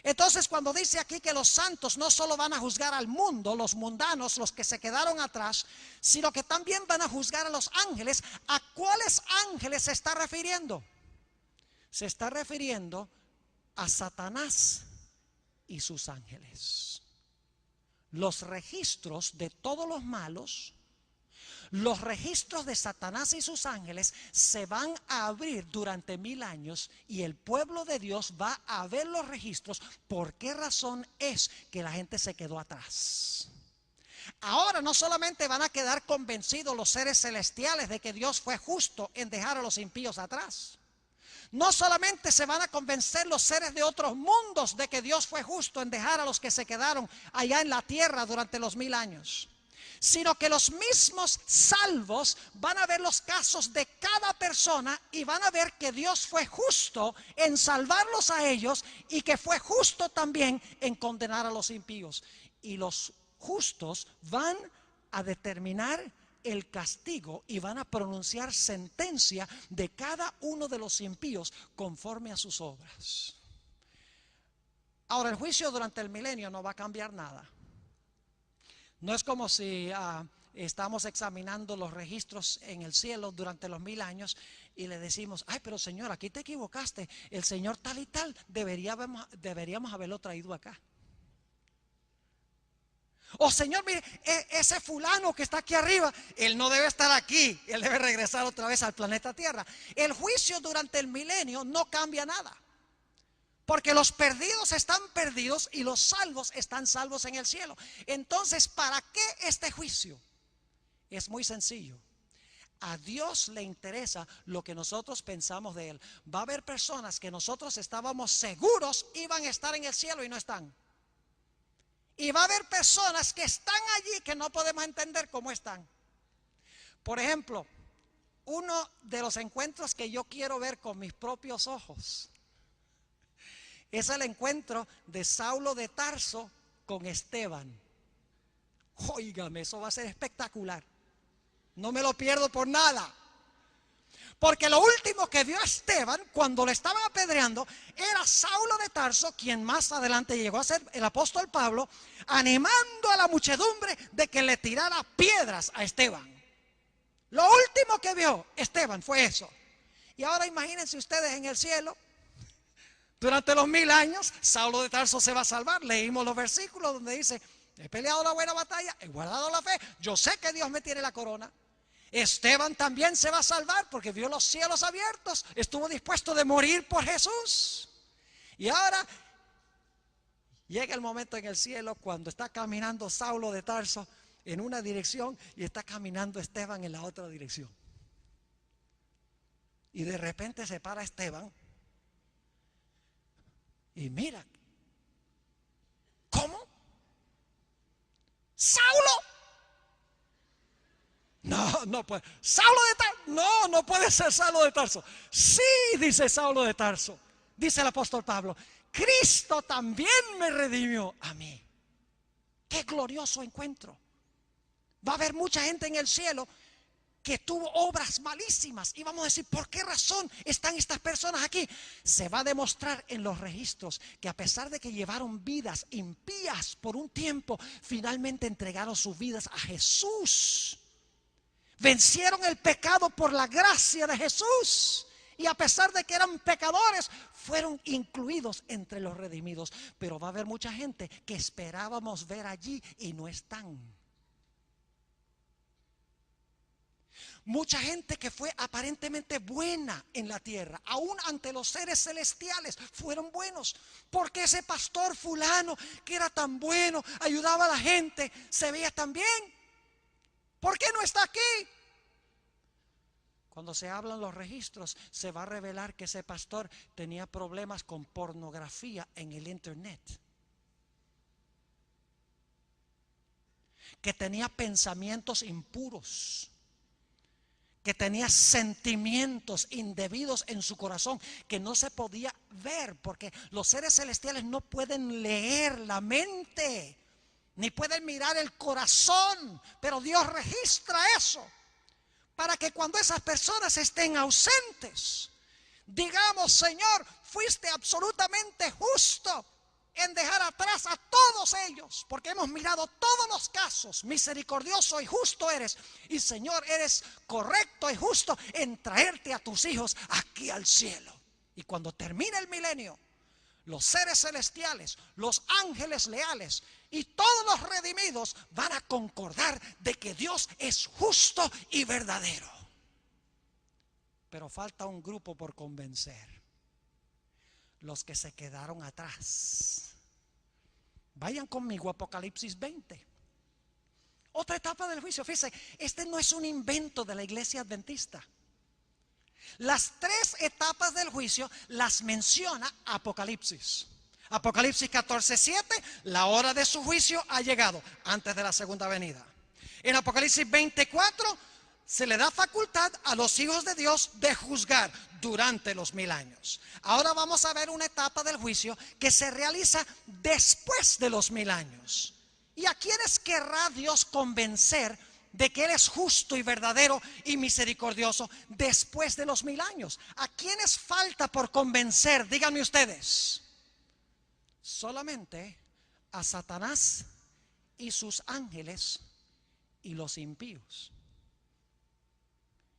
B: Entonces, cuando dice aquí que los santos no solo van a juzgar al mundo, los mundanos, los que se quedaron atrás, sino que también van a juzgar a los ángeles, ¿a cuáles ángeles se está refiriendo? Se está refiriendo a Satanás y sus ángeles. Los registros de todos los malos, los registros de Satanás y sus ángeles se van a abrir durante 1000 años y el pueblo de Dios va a ver los registros. ¿Por qué razón es que la gente se quedó atrás? Ahora no solamente van a quedar convencidos los seres celestiales de que Dios fue justo en dejar a los impíos atrás. No solamente se van a convencer los seres de otros mundos de que Dios fue justo en dejar a los que se quedaron allá en la tierra durante los 1000 años, sino que los mismos salvos van a ver los casos de cada persona y van a ver que Dios fue justo en salvarlos a ellos y que fue justo también en condenar a los impíos. Y los justos van a determinar el castigo y van a pronunciar sentencia de cada uno de los impíos conforme a sus obras. Ahora, el juicio durante el milenio no va a cambiar nada. No es como si estamos examinando los registros en el cielo durante los 1000 años y le decimos: ay, pero Señor, aquí te equivocaste, el Señor tal y tal deberíamos haberlo traído acá. O Señor, mire, ese fulano que está aquí arriba, él no debe estar aquí, él debe regresar otra vez al planeta Tierra. El juicio durante el milenio no cambia nada, porque los perdidos están perdidos y los salvos están salvos en el cielo. Entonces, ¿para qué este juicio? Es muy sencillo. A Dios le interesa lo que nosotros pensamos de Él. Va a haber personas que nosotros estábamos seguros iban a estar en el cielo y no están. Y va a haber personas que están allí que no podemos entender cómo están. Por ejemplo, uno de los encuentros que yo quiero ver con mis propios ojos es el encuentro de Saulo de Tarso con Esteban. Óigame, eso va a ser espectacular. No me lo pierdo por nada. Porque lo último que vio Esteban cuando le estaban apedreando era Saulo de Tarso, quien más adelante llegó a ser el apóstol Pablo, animando a la muchedumbre de que le tirara piedras a Esteban. Lo último que vio Esteban fue eso. Y ahora imagínense ustedes en el cielo, durante los 1000 años, Saulo de Tarso se va a salvar. Leímos los versículos donde dice: he peleado la buena batalla, he guardado la fe, yo sé que Dios me tiene la corona. Esteban también se va a salvar porque vio los cielos abiertos, estuvo dispuesto de morir por Jesús. Y ahora llega el momento en el cielo cuando está caminando Saulo de Tarso en una dirección y está caminando Esteban en la otra dirección. Y de repente se para Esteban y mira, ¿cómo? ¿Saulo? No puede. ¿Saulo de Tarso? No puede ser Saulo de Tarso. Sí, dice Saulo de Tarso. Dice el apóstol Pablo: Cristo también me redimió a mí. Qué glorioso encuentro. Va a haber mucha gente en el cielo que tuvo obras malísimas y vamos a decir: ¿por qué razón están estas personas aquí? Se va a demostrar en los registros que a pesar de que llevaron vidas impías por un tiempo, finalmente entregaron sus vidas a Jesús. Vencieron el pecado por la gracia de Jesús. Y a pesar de que eran pecadores, fueron incluidos entre los redimidos. Pero va a haber mucha gente que esperábamos ver allí y no están. Mucha gente que fue aparentemente buena en la tierra, aún ante los seres celestiales, fueron buenos. Porque ese pastor fulano que era tan bueno, ayudaba a la gente, se veía tan bien. ¿Por qué no está aquí? Cuando se hablan los registros, se va a revelar que ese pastor tenía problemas con pornografía en el internet. Que tenía pensamientos impuros. Que tenía sentimientos indebidos en su corazón que no se podía ver, porque los seres celestiales no pueden leer la mente, ni pueden mirar el corazón, pero Dios registra eso para que cuando esas personas estén ausentes, digamos: Señor, fuiste absolutamente justo en dejar atrás a todos ellos, porque hemos mirado todos los casos. Misericordioso y justo eres, y Señor, eres correcto y justo en traerte a tus hijos aquí al cielo. Y cuando termine el milenio, los seres celestiales, los ángeles leales y todos los redimidos van a concordar de que Dios es justo y verdadero. Pero falta un grupo por convencer: los que se quedaron atrás. Vayan conmigo a Apocalipsis 20. Otra etapa del juicio. Fíjense, este no es un invento de la iglesia adventista. Las tres etapas del juicio las menciona Apocalipsis. Apocalipsis 14:7, la hora de su juicio ha llegado, antes de la segunda venida. En Apocalipsis 24 se le da facultad a los hijos de Dios de juzgar durante los 1000 años. Ahora vamos a ver una etapa del juicio que se realiza después de los 1000 años. ¿Y a quiénes querrá Dios convencer de que Él es justo y verdadero y misericordioso después de los 1000 años? ¿A quiénes falta por convencer? Díganme ustedes. Solamente a Satanás y sus ángeles y los impíos.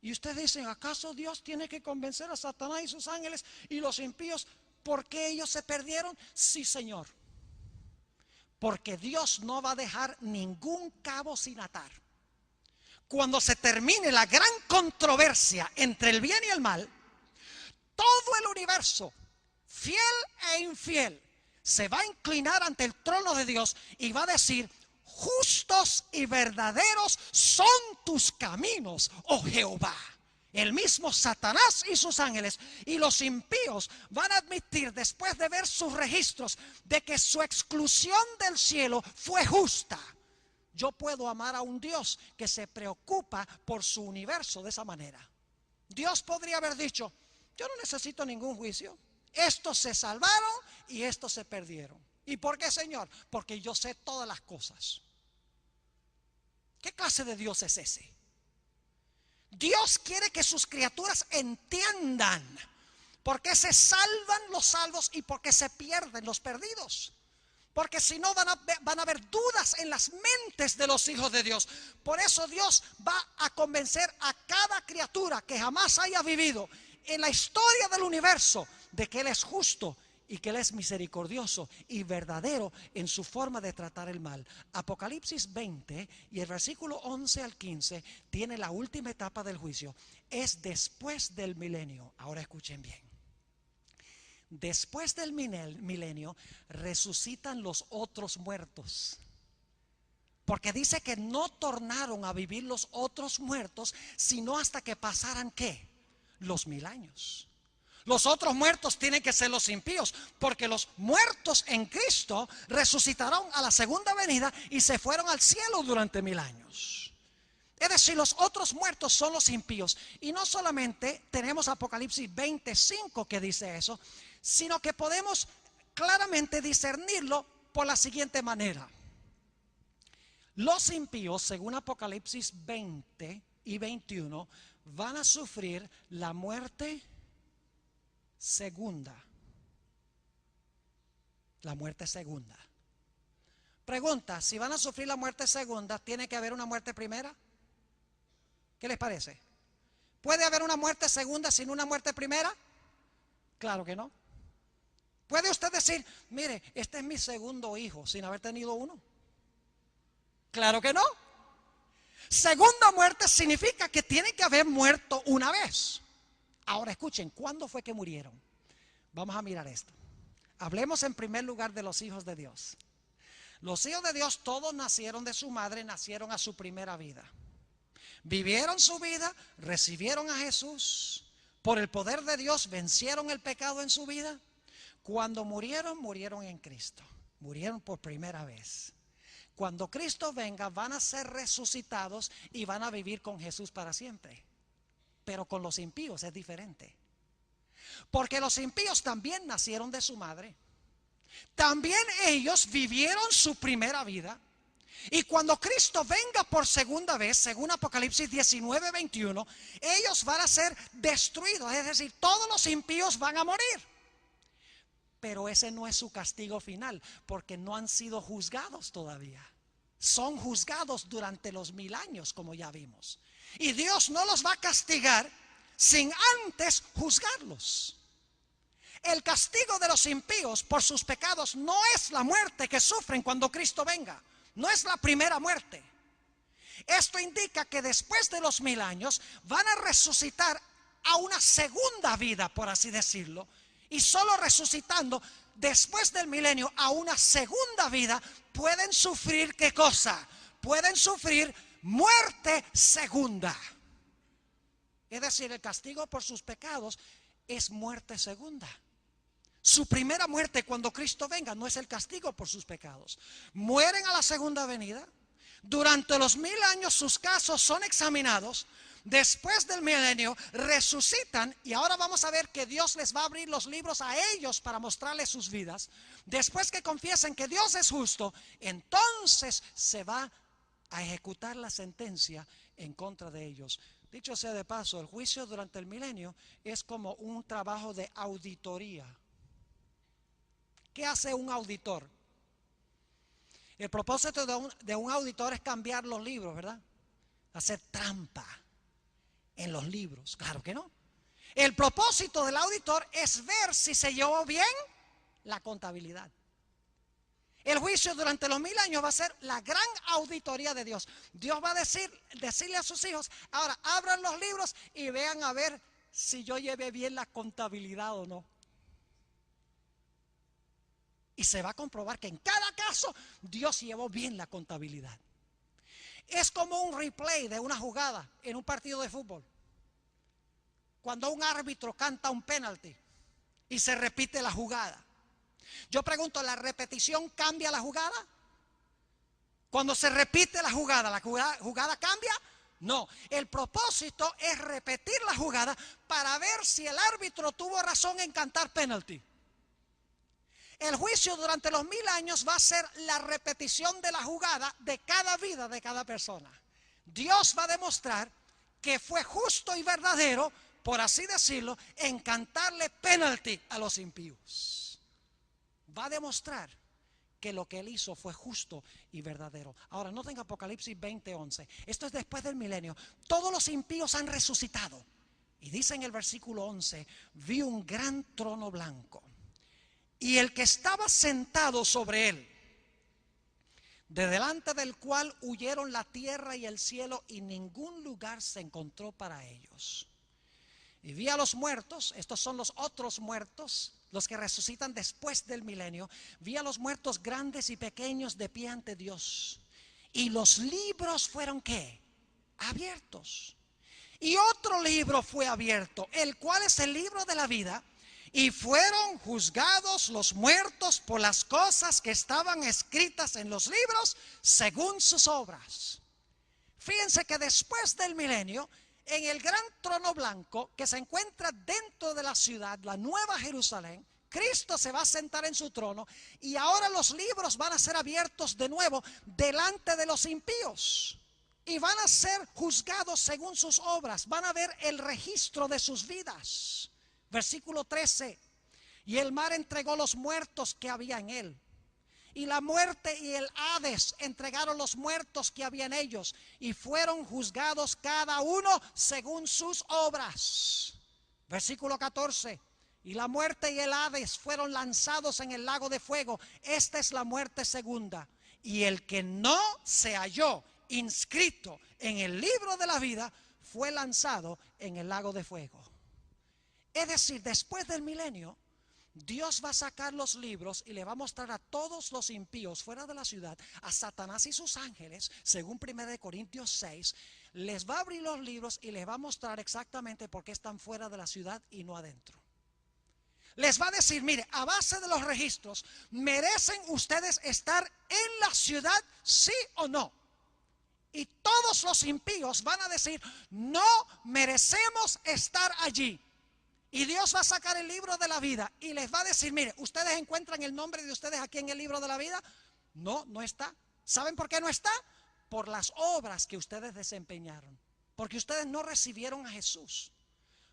B: Y ustedes dicen: ¿acaso Dios tiene que convencer a Satanás y sus ángeles y los impíos porque ellos se perdieron? Sí, Señor. Porque Dios no va a dejar ningún cabo sin atar. Cuando se termine la gran controversia entre el bien y el mal, todo el universo, fiel e infiel, se va a inclinar ante el trono de Dios y va a decir: justos y verdaderos son tus caminos, oh Jehová. El mismo Satanás y sus ángeles y los impíos van a admitir, después de ver sus registros, de que su exclusión del cielo fue justa. Yo puedo amar a un Dios que se preocupa por su universo de esa manera. Dios podría haber dicho: yo no necesito ningún juicio. Estos se salvaron y estos se perdieron. ¿Y por qué, Señor? Porque yo sé todas las cosas. ¿Qué clase de Dios es ese? Dios quiere que sus criaturas entiendan por qué se salvan los salvos y por qué se pierden los perdidos. Porque si no van a haber dudas en las mentes de los hijos de Dios. Por eso Dios va a convencer a cada criatura que jamás haya vivido en la historia del universo de que Él es justo y que Él es misericordioso y verdadero en su forma de tratar el mal. Apocalipsis 20 y el versículo 11 al 15 tiene la última etapa del juicio. Es después del milenio. Ahora escuchen bien. Después del milenio resucitan los otros muertos. Porque dice que no tornaron a vivir los otros muertos sino hasta que pasaran ¿qué? Los 1000 años. Los otros muertos tienen que ser los impíos, porque los muertos en Cristo resucitaron a la segunda venida y se fueron al cielo durante 1000 años. Es decir, los otros muertos son los impíos. Y no solamente tenemos Apocalipsis 25 que dice eso, sino que podemos claramente discernirlo por la siguiente manera. Los impíos, según Apocalipsis 20 y 21, van a sufrir la muerte segunda. La muerte segunda. Pregunta: si van a sufrir la muerte segunda, ¿tiene que haber una muerte primera? ¿Qué les parece? ¿Puede haber una muerte segunda sin una muerte primera? Claro que no. ¿Puede usted decir: mire, este es mi segundo hijo, sin haber tenido uno? Claro que no. Segunda muerte significa que tiene que haber muerto una vez. Ahora escuchen, ¿cuándo fue que murieron? Vamos a mirar esto. Hablemos en primer lugar de los hijos de Dios. Los hijos de Dios todos nacieron de su madre, nacieron a su primera vida. Vivieron su vida, recibieron a Jesús. Por el poder de Dios vencieron el pecado en su vida. Cuando murieron, murieron en Cristo. Murieron por primera vez. Cuando Cristo venga, van a ser resucitados y van a vivir con Jesús para siempre. Pero con los impíos es diferente. Porque los impíos también nacieron de su madre. También ellos vivieron su primera vida. Y cuando Cristo venga por segunda vez, según Apocalipsis 19, 21, ellos van a ser destruidos. Es decir, todos los impíos van a morir. Pero ese no es su castigo final, porque no han sido juzgados todavía. Son juzgados durante los 1000 años, como ya vimos. Y Dios no los va a castigar sin antes juzgarlos. El castigo de los impíos por sus pecados no es la muerte que sufren cuando Cristo venga. No es la primera muerte. Esto indica que después de los 1000 años van a resucitar a una segunda vida, por así decirlo. Y solo resucitando después del milenio a una segunda vida pueden sufrir, ¿qué cosa? Pueden sufrir muerte segunda. Es decir, el castigo por sus pecados es muerte segunda. Su primera muerte cuando Cristo venga no es el castigo por sus pecados. Mueren a la segunda venida. Durante los 1000 años sus casos son examinados. Después del milenio resucitan, y ahora vamos a ver que Dios les va a abrir los libros a ellos para mostrarles sus vidas. Después que confiesen que Dios es justo, entonces se va a ejecutar la sentencia en contra de ellos. Dicho sea de paso, el juicio durante el milenio es como un trabajo de auditoría. ¿Qué hace un auditor? El propósito de un auditor es cambiar los libros, ¿verdad? Hacer trampa en los libros. Claro que no. El propósito del auditor es ver si se llevó bien la contabilidad. El juicio durante los 1000 años va a ser la gran auditoría de Dios. Dios va a decirle a sus hijos: ahora abran los libros y vean a ver si yo llevé bien la contabilidad o no. Y se va a comprobar que en cada caso Dios llevó bien la contabilidad. Es como un replay de una jugada en un partido de fútbol. Cuando un árbitro canta un penalti y se repite la jugada. Yo pregunto, ¿la repetición cambia la jugada? Cuando se repite la jugada cambia. No, el propósito es repetir la jugada para ver si el árbitro tuvo razón en cantar penalti. El juicio durante los 1000 años va a ser la repetición de la jugada de cada vida de cada persona. Dios va a demostrar que fue justo y verdadero, por así decirlo, en cantarle penalti a los impíos. Va a demostrar que lo que él hizo fue justo y verdadero. Ahora, noten Apocalipsis 20:11. Esto es después del milenio. Todos los impíos han resucitado. Y dice en el versículo 11: vi un gran trono blanco y el que estaba sentado sobre él, de delante del cual huyeron la tierra y el cielo, y ningún lugar se encontró para ellos. Y vi a los muertos, estos son los otros muertos, los que resucitan después del milenio. Vi a los muertos grandes y pequeños de pie ante Dios. Y los libros fueron ¿qué? Abiertos. Y otro libro fue abierto, el cual es el libro de la vida. Y fueron juzgados los muertos por las cosas que estaban escritas en los libros según sus obras. Fíjense que después del milenio, en el gran trono blanco que se encuentra dentro de la ciudad, la Nueva Jerusalén, Cristo se va a sentar en su trono y ahora los libros van a ser abiertos de nuevo delante de los impíos. Y van a ser juzgados según sus obras, van a ver el registro de sus vidas. Versículo 13: y el mar entregó los muertos que había en él, y la muerte y el Hades entregaron los muertos que había en ellos, y fueron juzgados cada uno según sus obras. Versículo 14: y la muerte y el Hades fueron lanzados en el lago de fuego. Esta es la muerte segunda. Y el que no se halló inscrito en el libro de la vida fue lanzado en el lago de fuego. Es decir, después del milenio, Dios va a sacar los libros y le va a mostrar a todos los impíos fuera de la ciudad, a Satanás y sus ángeles, según 1 Corintios 6, les va a abrir los libros y les va a mostrar exactamente por qué están fuera de la ciudad y no adentro. Les va a decir: mire, a base de los registros, ¿merecen ustedes estar en la ciudad, sí o no? Y todos los impíos van a decir: no merecemos estar allí. Y Dios va a sacar el libro de la vida y les va a decir: mire, ¿ustedes encuentran el nombre de ustedes aquí en el libro de la vida? No, no está. ¿Saben por qué no está? Por las obras que ustedes desempeñaron. Porque ustedes no recibieron a Jesús.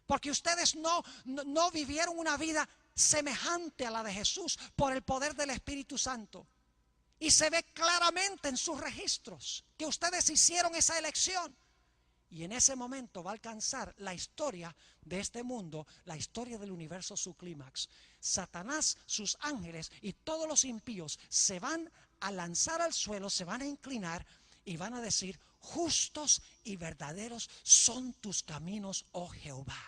B: Porque ustedes no vivieron una vida semejante a la de Jesús por el poder del Espíritu Santo. Y se ve claramente en sus registros que ustedes hicieron esa elección. Y en ese momento va a alcanzar la historia de este mundo, la historia del universo, su clímax. Satanás, sus ángeles y todos los impíos se van a lanzar al suelo, se van a inclinar y van a decir: justos y verdaderos son tus caminos, oh Jehová.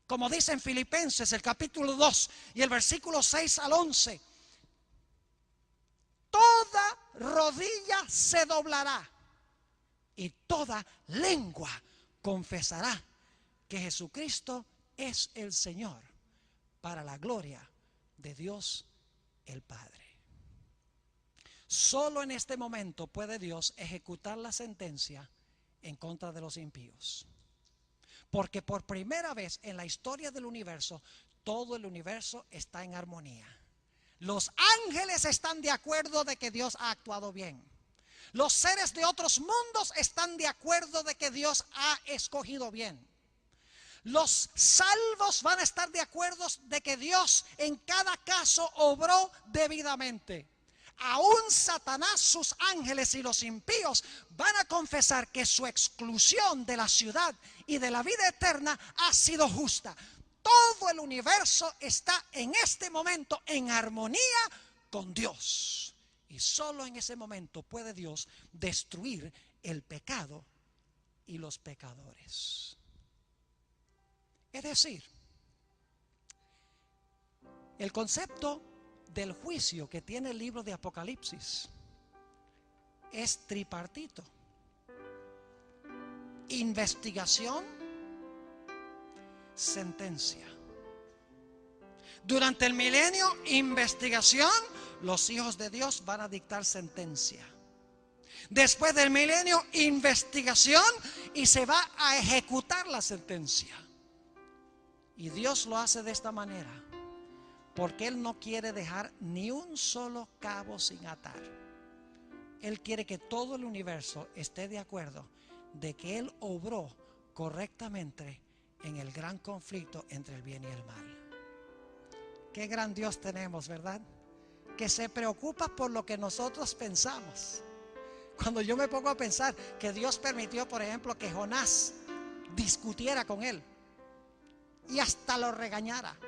B: Como dice en Filipenses el capítulo 2 y el versículo 6 al 11. Toda rodilla se doblará y toda lengua confesará que Jesucristo es el Señor, para la gloria de Dios el Padre. Solo en este momento puede Dios ejecutar la sentencia en contra de los impíos. Porque por primera vez en la historia del universo, todo el universo está en armonía. Los ángeles están de acuerdo de que Dios ha actuado bien. Los seres de otros mundos están de acuerdo de que Dios ha escogido bien. Los salvos van a estar de acuerdo de que Dios en cada caso obró debidamente. Aún Satanás, sus ángeles y los impíos van a confesar que su exclusión de la ciudad y de la vida eterna ha sido justa. Todo el universo está en este momento en armonía con Dios. Y solo en ese momento puede Dios destruir el pecado y los pecadores. Es decir, el concepto del juicio que tiene el libro de Apocalipsis es tripartito: investigación, sentencia. Durante el milenio, investigación, los hijos de Dios van a dictar sentencia. Después del milenio, investigación, y se va a ejecutar la sentencia. Y Dios lo hace de esta manera porque Él no quiere dejar ni un solo cabo sin atar. Él quiere que todo el universo esté de acuerdo de que Él obró correctamente en el gran conflicto entre el bien y el mal. Qué gran Dios tenemos, ¿verdad? Que se preocupa por lo que nosotros pensamos. Cuando yo me pongo a pensar que Dios permitió, por ejemplo, que Jonás discutiera con Él y hasta lo regañara.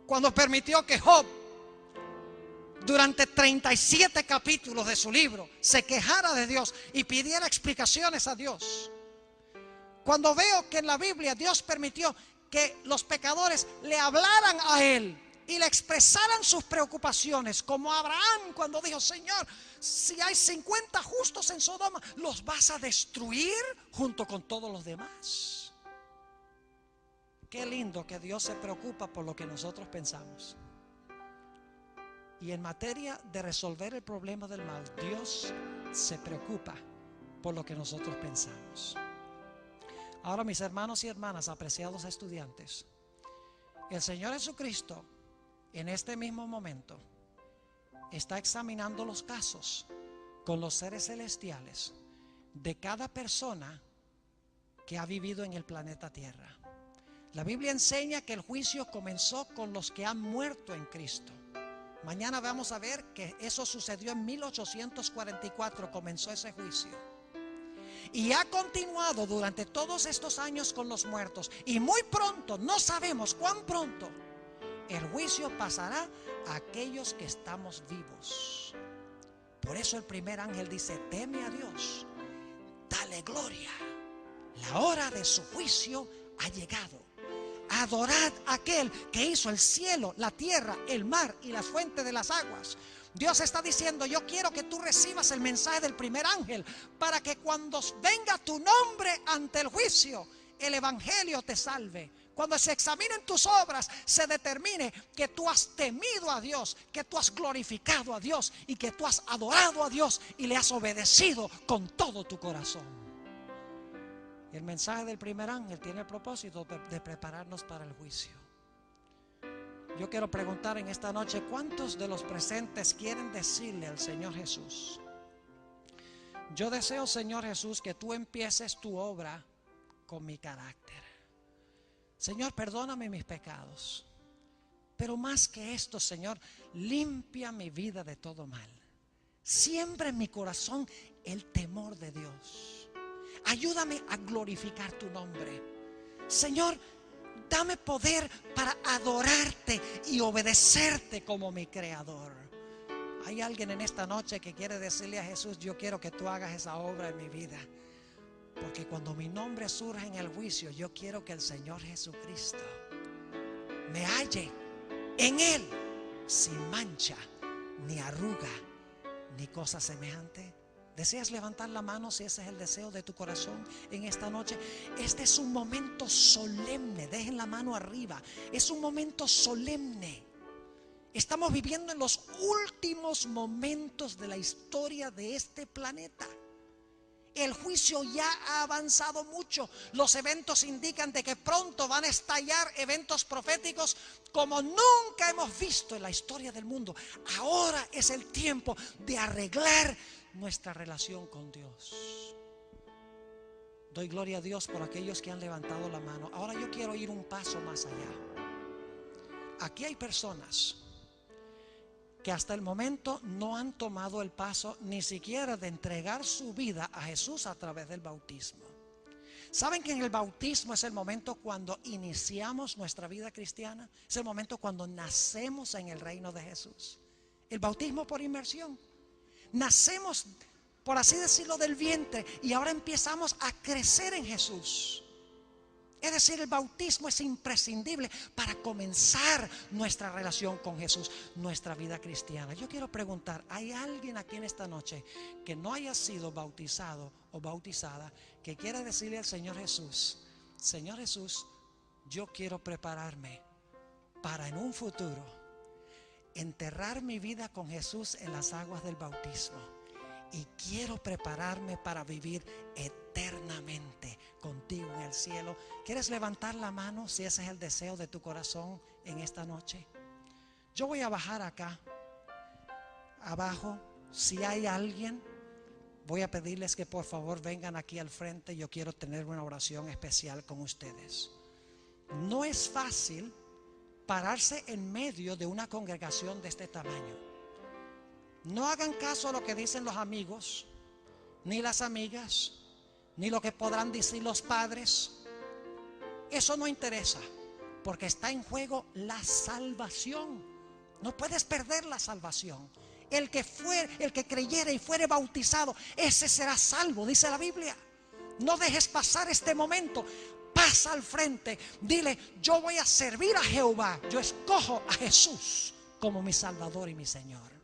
B: Cuando permitió que Job, durante 37 capítulos de su libro, se quejara de Dios y pidiera explicaciones a Dios. Cuando veo que en la Biblia Dios permitió que los pecadores le hablaran a Él y le expresaran sus preocupaciones, como Abraham cuando dijo: Señor, si hay 50 justos en Sodoma, ¿los vas a destruir junto con todos los demás? Qué lindo que Dios se preocupa por lo que nosotros pensamos. Y en materia de resolver el problema del mal, Dios se preocupa por lo que nosotros pensamos. Ahora, mis hermanos y hermanas, apreciados estudiantes, el Señor Jesucristo en este mismo momento está examinando los casos con los seres celestiales de cada persona que ha vivido en el planeta Tierra. La Biblia enseña que el juicio comenzó con los que han muerto en Cristo. Mañana vamos a ver que eso sucedió en 1844, comenzó ese juicio. Y ha continuado durante todos estos años con los muertos. Y muy pronto, no sabemos cuán pronto, el juicio pasará a aquellos que estamos vivos. Por eso el primer ángel dice: teme a Dios, dale gloria, la hora de su juicio ha llegado. Adorad a aquel que hizo el cielo, la tierra, el mar y las fuentes de las aguas. Dios está diciendo: yo quiero que tú recibas el mensaje del primer ángel, para que cuando venga tu nombre ante el juicio, el evangelio te salve. Cuando se examinen tus obras, se determine que tú has temido a Dios, que tú has glorificado a Dios y que tú has adorado a Dios y le has obedecido con todo tu corazón. El mensaje del primer ángel tiene el propósito de prepararnos para el juicio. Yo quiero preguntar en esta noche: ¿cuántos de los presentes quieren decirle al Señor Jesús: yo deseo, Señor Jesús, que tú empieces tu obra con mi carácter? Señor, perdóname mis pecados. Pero más que esto, Señor, limpia mi vida de todo mal. Siembra en mi corazón el temor de Dios. Ayúdame a glorificar tu nombre. Señor, dame poder para adorarte y obedecerte como mi creador. Hay alguien en esta noche que quiere decirle a Jesús: yo quiero que tú hagas esa obra en mi vida, porque cuando mi nombre surja en el juicio, yo quiero que el Señor Jesucristo me halle en Él sin mancha, ni arruga, ni cosa semejante. ¿Deseas levantar la mano si ese es el deseo de tu corazón en esta noche? Este es un momento solemne. Dejen la mano arriba. Es un momento solemne. Estamos viviendo en los últimos momentos de la historia de este planeta. El juicio ya ha avanzado mucho. Los eventos indican de que pronto van a estallar eventos proféticos como nunca hemos visto en la historia del mundo. Ahora es el tiempo de arreglar nuestra relación con Dios. Doy gloria a Dios por aquellos que han levantado la mano. Ahora yo quiero ir un paso más allá. Aquí hay personas que hasta el momento no han tomado el paso ni siquiera de entregar su vida a Jesús a través del bautismo. ¿Saben que en el bautismo es el momento cuando iniciamos nuestra vida cristiana? Es el momento cuando nacemos en el reino de Jesús. El bautismo por inmersión. Nacemos, por así decirlo, del vientre y ahora empezamos a crecer en Jesús. Es decir, el bautismo es imprescindible para comenzar nuestra relación con Jesús, nuestra vida cristiana. Yo quiero preguntar, ¿hay alguien aquí en esta noche que no haya sido bautizado o bautizada, que quiera decirle al Señor Jesús: Señor Jesús, yo quiero prepararme para en un futuro enterrar mi vida con Jesús en las aguas del bautismo, y quiero prepararme para vivir eternamente contigo en el cielo? ¿Quieres levantar la mano si ese es el deseo de tu corazón en esta noche? Yo voy a bajar acá abajo. Si hay alguien, voy a pedirles que por favor vengan aquí al frente. Yo quiero tener una oración especial con ustedes. No es fácil pararse en medio de una congregación de este tamaño. No hagan caso a lo que dicen los amigos, ni las amigas, ni lo que podrán decir los padres. Eso no interesa, porque está en juego la salvación. No puedes perder la salvación. El que creyere y fuere bautizado, ese será salvo, dice la Biblia. No dejes pasar este momento. Pasa al frente, dile: yo voy a servir a Jehová, yo escojo a Jesús como mi Salvador y mi Señor.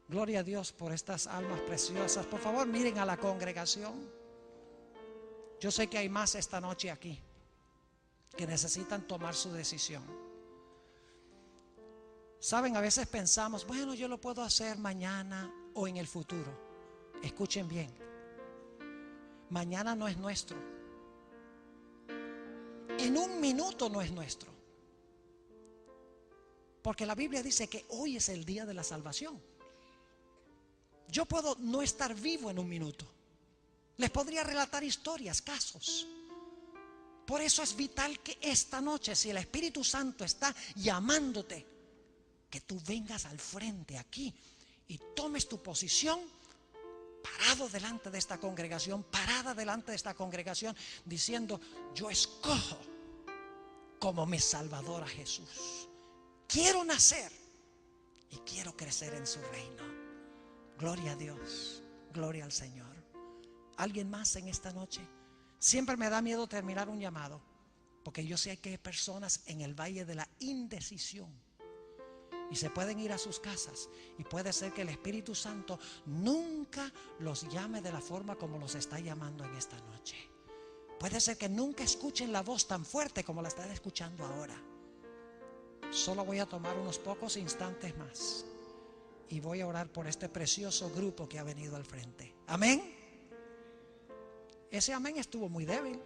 B: Gloria a Dios por estas almas preciosas. Por favor, miren a la congregación. Yo sé que hay más esta noche aquí que necesitan tomar su decisión. Saben, a veces pensamos: bueno, yo lo puedo hacer mañana o en el futuro. Escuchen bien, mañana no es nuestro. En un minuto no es nuestro, porque la Biblia dice que hoy es el día de la salvación. Yo puedo no estar vivo en un minuto. Les podría relatar historias, casos. Por eso es vital que esta noche, si el Espíritu Santo está llamándote, que tú vengas al frente aquí y tomes tu posición, parado delante de esta congregación, parada delante de esta congregación, diciendo: yo escojo como mi Salvador a Jesús. Quiero nacer y quiero crecer en su reino. Gloria a Dios, gloria al Señor. ¿Alguien más en esta noche? Siempre me da miedo terminar un llamado, porque yo sé que hay personas en el valle de la indecisión y se pueden ir a sus casas, y puede ser que el Espíritu Santo nunca los llame de la forma como los está llamando en esta noche. Puede ser que nunca escuchen la voz tan fuerte como la están escuchando ahora. Solo voy a tomar unos pocos instantes más y voy a orar por este precioso grupo que ha venido al frente. Amén. Ese amén estuvo muy débil.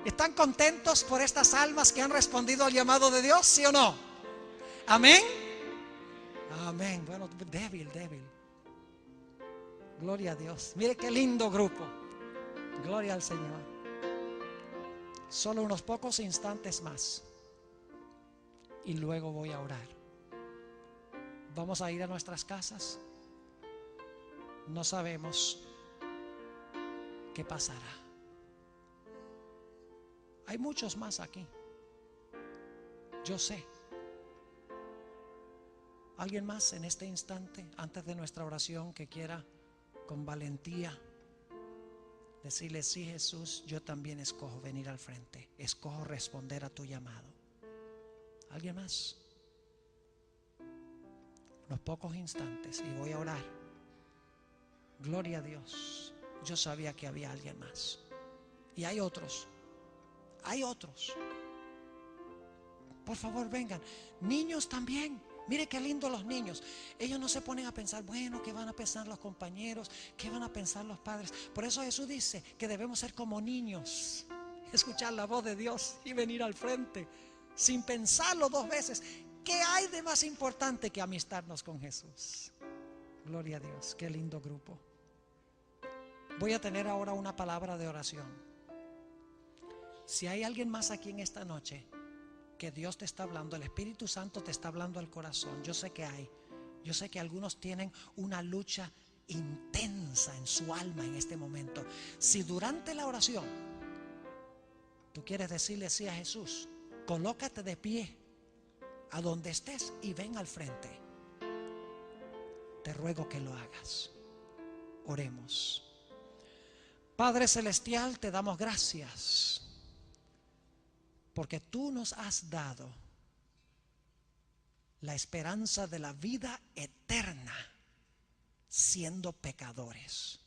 B: ¿Están contentos por estas almas que han respondido al llamado de Dios? ¿Sí o no? Amén. Amén. Bueno, débil. Gloria a Dios. Mire qué lindo grupo. Gloria al Señor. Solo unos pocos instantes más y luego voy a orar. Vamos a ir a nuestras casas. No sabemos qué pasará. Hay muchos más aquí. Yo sé. ¿Alguien más en este instante, antes de nuestra oración, que quiera con valentía decirle: sí, Jesús, yo también escojo venir al frente, escojo responder a tu llamado? ¿Alguien más? Unos pocos instantes y voy a orar. Gloria a Dios. Yo sabía que había alguien más. Y hay otros. Hay otros. Por favor, vengan. Niños también. Mire qué lindo los niños. Ellos no se ponen a pensar, bueno, ¿qué van a pensar los compañeros? ¿Qué van a pensar los padres? Por eso Jesús dice que debemos ser como niños, escuchar la voz de Dios y venir al frente sin pensarlo dos veces. ¿Qué hay de más importante que amistarnos con Jesús? Gloria a Dios, qué lindo grupo. Voy a tener ahora una palabra de oración. Si hay alguien más aquí en esta noche que Dios te está hablando, el Espíritu Santo te está hablando al corazón, yo sé que hay. Yo sé que algunos tienen una lucha intensa en su alma en este momento. Si durante la oración tú quieres decirle sí a Jesús, colócate de pie a donde estés y ven al frente. Te ruego que lo hagas. Oremos. Padre Celestial, te damos gracias porque tú nos has dado la esperanza de la vida eterna siendo pecadores.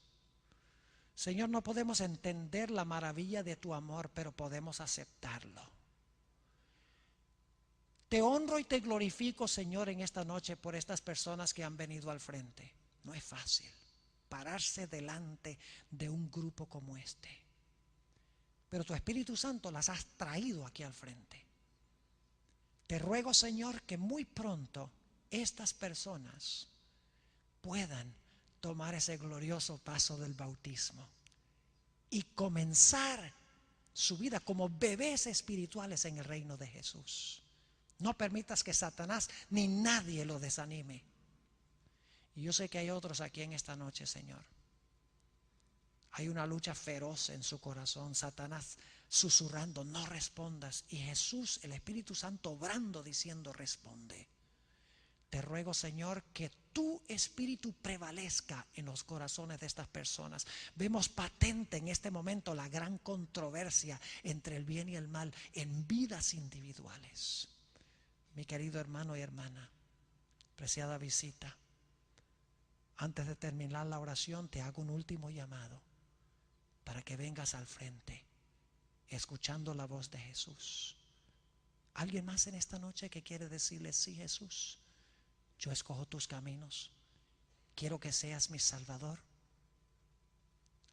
B: Señor, no podemos entender la maravilla de tu amor, pero podemos aceptarlo. Te honro y te glorifico, Señor, en esta noche por estas personas que han venido al frente. No es fácil pararse delante de un grupo como este, pero tu Espíritu Santo las has traído aquí al frente. Te ruego, Señor, que muy pronto estas personas puedan tomar ese glorioso paso del bautismo y comenzar su vida como bebés espirituales en el reino de Jesús. No permitas que Satanás ni nadie lo desanime. Y yo sé que hay otros aquí en esta noche, Señor. Hay una lucha feroz en su corazón. Satanás susurrando, no respondas. Y Jesús, el Espíritu Santo, obrando, diciendo, responde. Te ruego, Señor, que tu Espíritu prevalezca en los corazones de estas personas. Vemos patente en este momento la gran controversia entre el bien y el mal en vidas individuales. Mi querido hermano y hermana, preciada visita, antes de terminar la oración te hago un último llamado para que vengas al frente, escuchando la voz de Jesús. ¿Alguien más en esta noche que quiere decirle: sí, Jesús, yo escojo tus caminos, quiero que seas mi Salvador?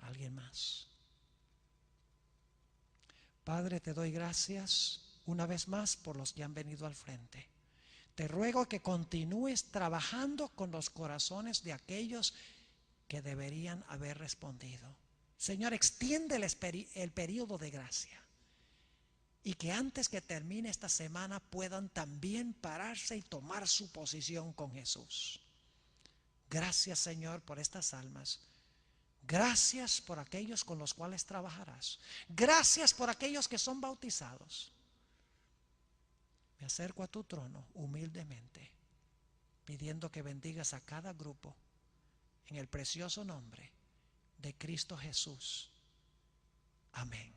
B: ¿Alguien más? Padre, te doy gracias una vez más por los que han venido al frente. Te ruego que continúes trabajando con los corazones de aquellos que deberían haber respondido. Señor, extiende el periodo de gracia y que antes que termine esta semana puedan también pararse y tomar su posición con Jesús. Gracias, Señor, por estas almas. Gracias por aquellos con los cuales trabajarás. Gracias por aquellos que son bautizados. Me acerco a tu trono humildemente, pidiendo que bendigas a cada grupo en el precioso nombre de Cristo Jesús. Amén.